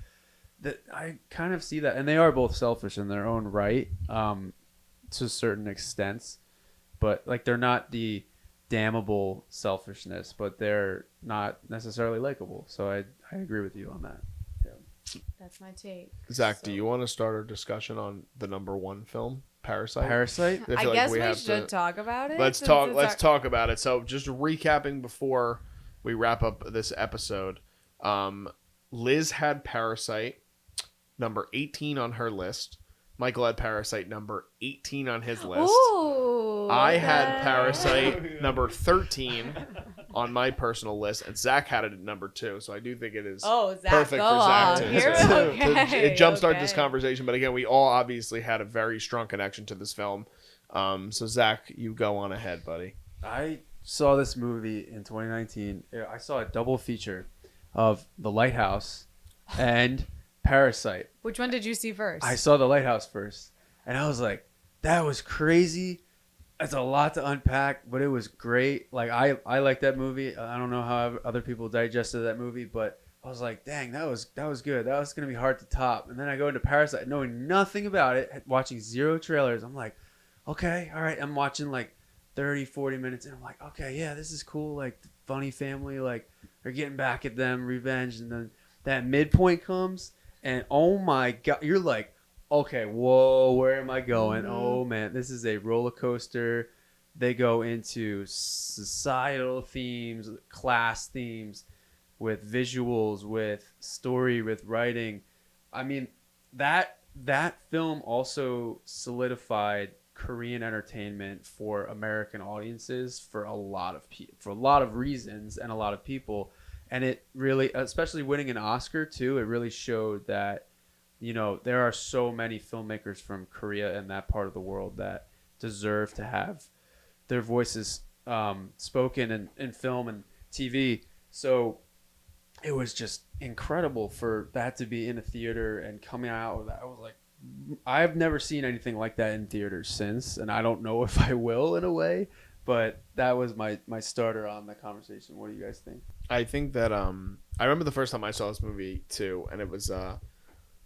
that I kind of see that, and they are both selfish in their own right, to certain extents, but like they're not the damnable selfishness, but they're not necessarily likable. So I agree with you on that. That's my take. Zach, do you want to start our discussion on the number one film, Parasite? Parasite. I feel guess like we have should to- talk about it. Let's since talk. it's Let's our- talk about it. So, just recapping before we wrap up this episode, Liz had Parasite number 18 on her list. Michael had Parasite number 18 on his list. Ooh, I had okay. Parasite number 13 on my personal list, and Zach had it at number 2. So I do think it is Oh, Zach, perfect go for Zach off. to, You're okay. jumpstart this okay. conversation. But again, we all obviously had a very strong connection to this film. So Zach, you go on ahead, buddy. I saw this movie in 2019. I saw a double feature of The Lighthouse and Parasite. Which one did you see first? I saw The Lighthouse first, and I was like, that was crazy. It's a lot to unpack, but it was great. Like I like that movie. I don't know how other people digested that movie, but I was like, dang, that was good. That was gonna be hard to top. And then I go into Parasite, knowing nothing about it, watching zero trailers. I'm like, okay, all right. I'm watching like 30, 40 minutes, and I'm like, okay, yeah, this is cool. Like the funny family, like they're getting back at them, revenge, and then that midpoint comes, and oh my god, you're like, okay, whoa, where am I going? Mhm. Oh man, this is a roller coaster. They go into societal themes, class themes, with visuals, with story, with writing. I mean, that film also solidified Korean entertainment for American audiences for a lot of for a lot of reasons and a lot of people. And it really, especially winning an Oscar too, it really showed that, you know, there are so many filmmakers from Korea and that part of the world that deserve to have their voices spoken in film and TV. So it was just incredible for that to be in a theater and coming out with that. I was like, I've never seen anything like that in theaters since, and I don't know if I will in a way, but that was my starter on the conversation. What do you guys think? I think that I remember the first time I saw this movie too, and it was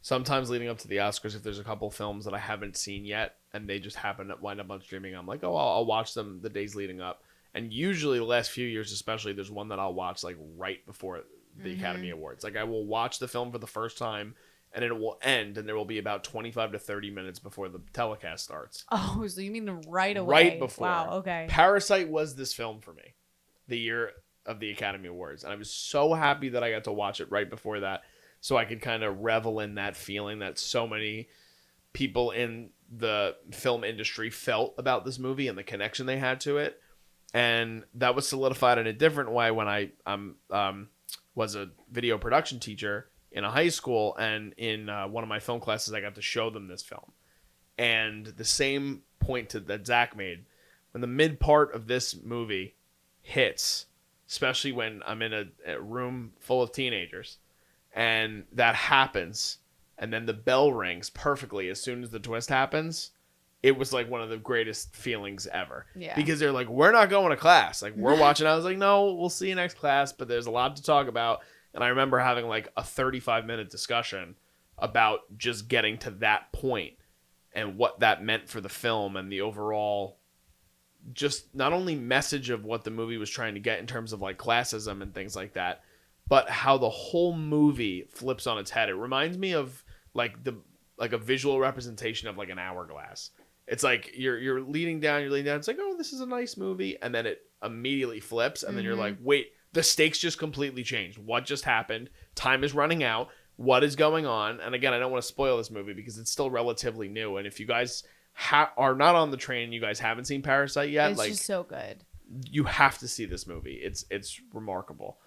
sometimes leading up to the Oscars, if there's a couple films that I haven't seen yet and they just happen to wind up on streaming, I'm like, oh, I'll watch them the days leading up. And usually the last few years especially, there's one that I'll watch like right before the Academy Awards. Like I will watch the film for the first time and it will end, and there will be about 25 to 30 minutes before the telecast starts. Oh, so you mean right away? Right before. Wow, okay. Parasite was this film for me the year of the Academy Awards, and I was so happy that I got to watch it right before that, so I could kind of revel in that feeling that so many people in the film industry felt about this movie and the connection they had to it. And that was solidified in a different way when I was a video production teacher in a high school, and in one of my film classes, I got to show them this film. And the same point that Zach made, when the mid part of this movie hits, especially when I'm in a room full of teenagers, and that happens, and then the bell rings perfectly as soon as the twist happens, it was like one of the greatest feelings ever. Yeah. Because they're like, we're not going to class. Like, we're watching. I was like, no, we'll see you next class, but there's a lot to talk about. And I remember having like a 35-minute discussion about just getting to that point and what that meant for the film and the overall just not only message of what the movie was trying to get in terms of like classism and things like that, but how the whole movie flips on its head. It reminds me of like a visual representation of like an hourglass. It's like you're leading down. It's like, oh, this is a nice movie. And then it immediately flips. And then you're like, wait, the stakes just completely changed. What just happened? Time is running out. What is going on? And again, I don't want to spoil this movie because it's still relatively new. And if you guys are not on the train, you guys haven't seen Parasite yet, It's like just so good. you have to see this movie. It's remarkable.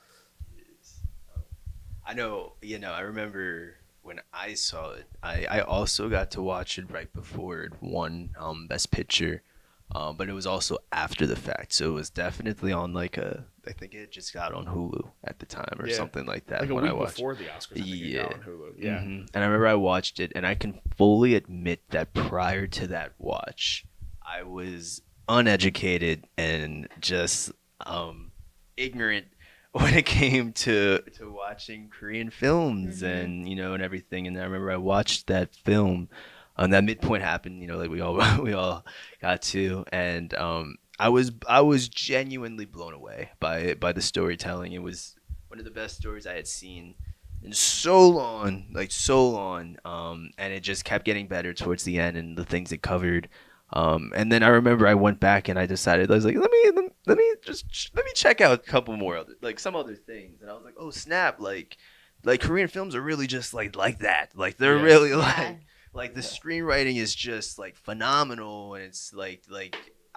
I know, I remember when I saw it, I also got to watch it right before it won Best Picture, but it was also after the fact. So it was definitely on I think it just got on Hulu at the time or something like that. Like a when week I watched. before the Oscars, I think it got on Hulu. Yeah. And I remember I watched it, and I can fully admit that prior to that watch, I was uneducated and just ignorant when it came to watching Korean films and and everything. And I remember I watched that film, and that midpoint happened, like we all got to, and I was genuinely blown away by the storytelling. It was one of the best stories I had seen in so long, and it just kept getting better towards the end and the things it covered. And then I remember I went back and I decided, I was like, let me check out a couple more some other things. And I was like, oh snap, like Korean films are really just like that. Like they're really like the screenwriting is just like phenomenal, and it's like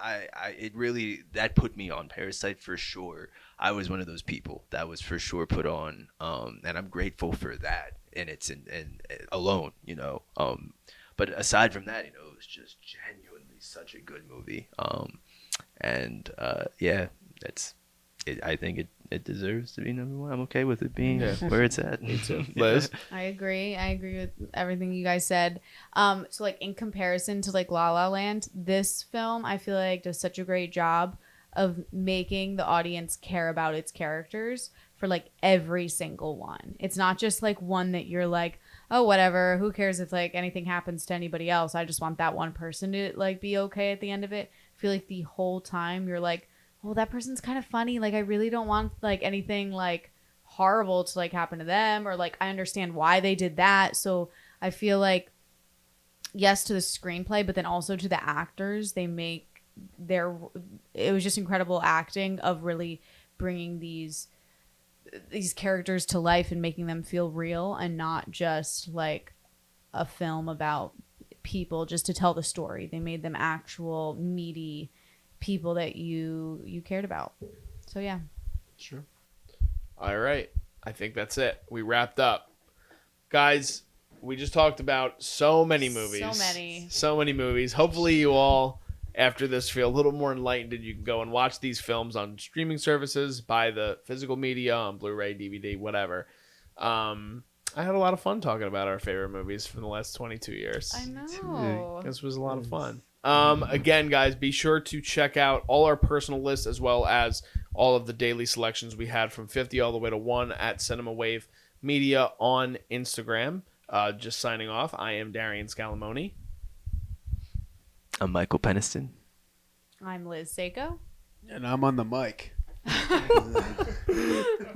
it really, that put me on Parasite for sure. I was one of those people that was for sure put on, and I'm grateful for that. And it's in alone, but aside from that, it was just genuinely such a good movie. I think it deserves to be number one. I'm okay with it being where it's at. Me too. Liz? I agree with everything you guys said. So like in comparison to like La La Land, this film I feel like does such a great job of making the audience care about its characters for like every single one. It's not just like one that you're like, oh, whatever, who cares if like anything happens to anybody else? I just want that one person to like be okay at the end of it. I feel like the whole time you're like, oh, that person's kind of funny. Like I really don't want like anything like horrible to like happen to them, or like I understand why they did that. So I feel like yes to the screenplay, but then also to the actors. It was just incredible acting of really bringing these characters to life and making them feel real and not just like a film about people just to tell the story. They made them actual meaty people that you cared about. So yeah. Sure. All right. I think that's it. We wrapped up. Guys, we just talked about so many movies. So many movies. Hopefully you all, after this, feel a little more enlightened and you can go and watch these films on streaming services, buy the physical media on Blu-ray, DVD, whatever. I had a lot of fun talking about our favorite movies from the last 22 years. I know. This was a lot of fun. Again, guys, be sure to check out all our personal lists as well as all of the daily selections we had from 50 all the way to 1 at Cinema Wave Media on Instagram. Just signing off. I am Darian Scalamoni. I'm Michael Peniston. I'm Liz Seiko. And I'm on the mic.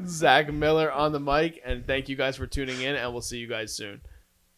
Zach Miller on the mic. And thank you guys for tuning in, and we'll see you guys soon.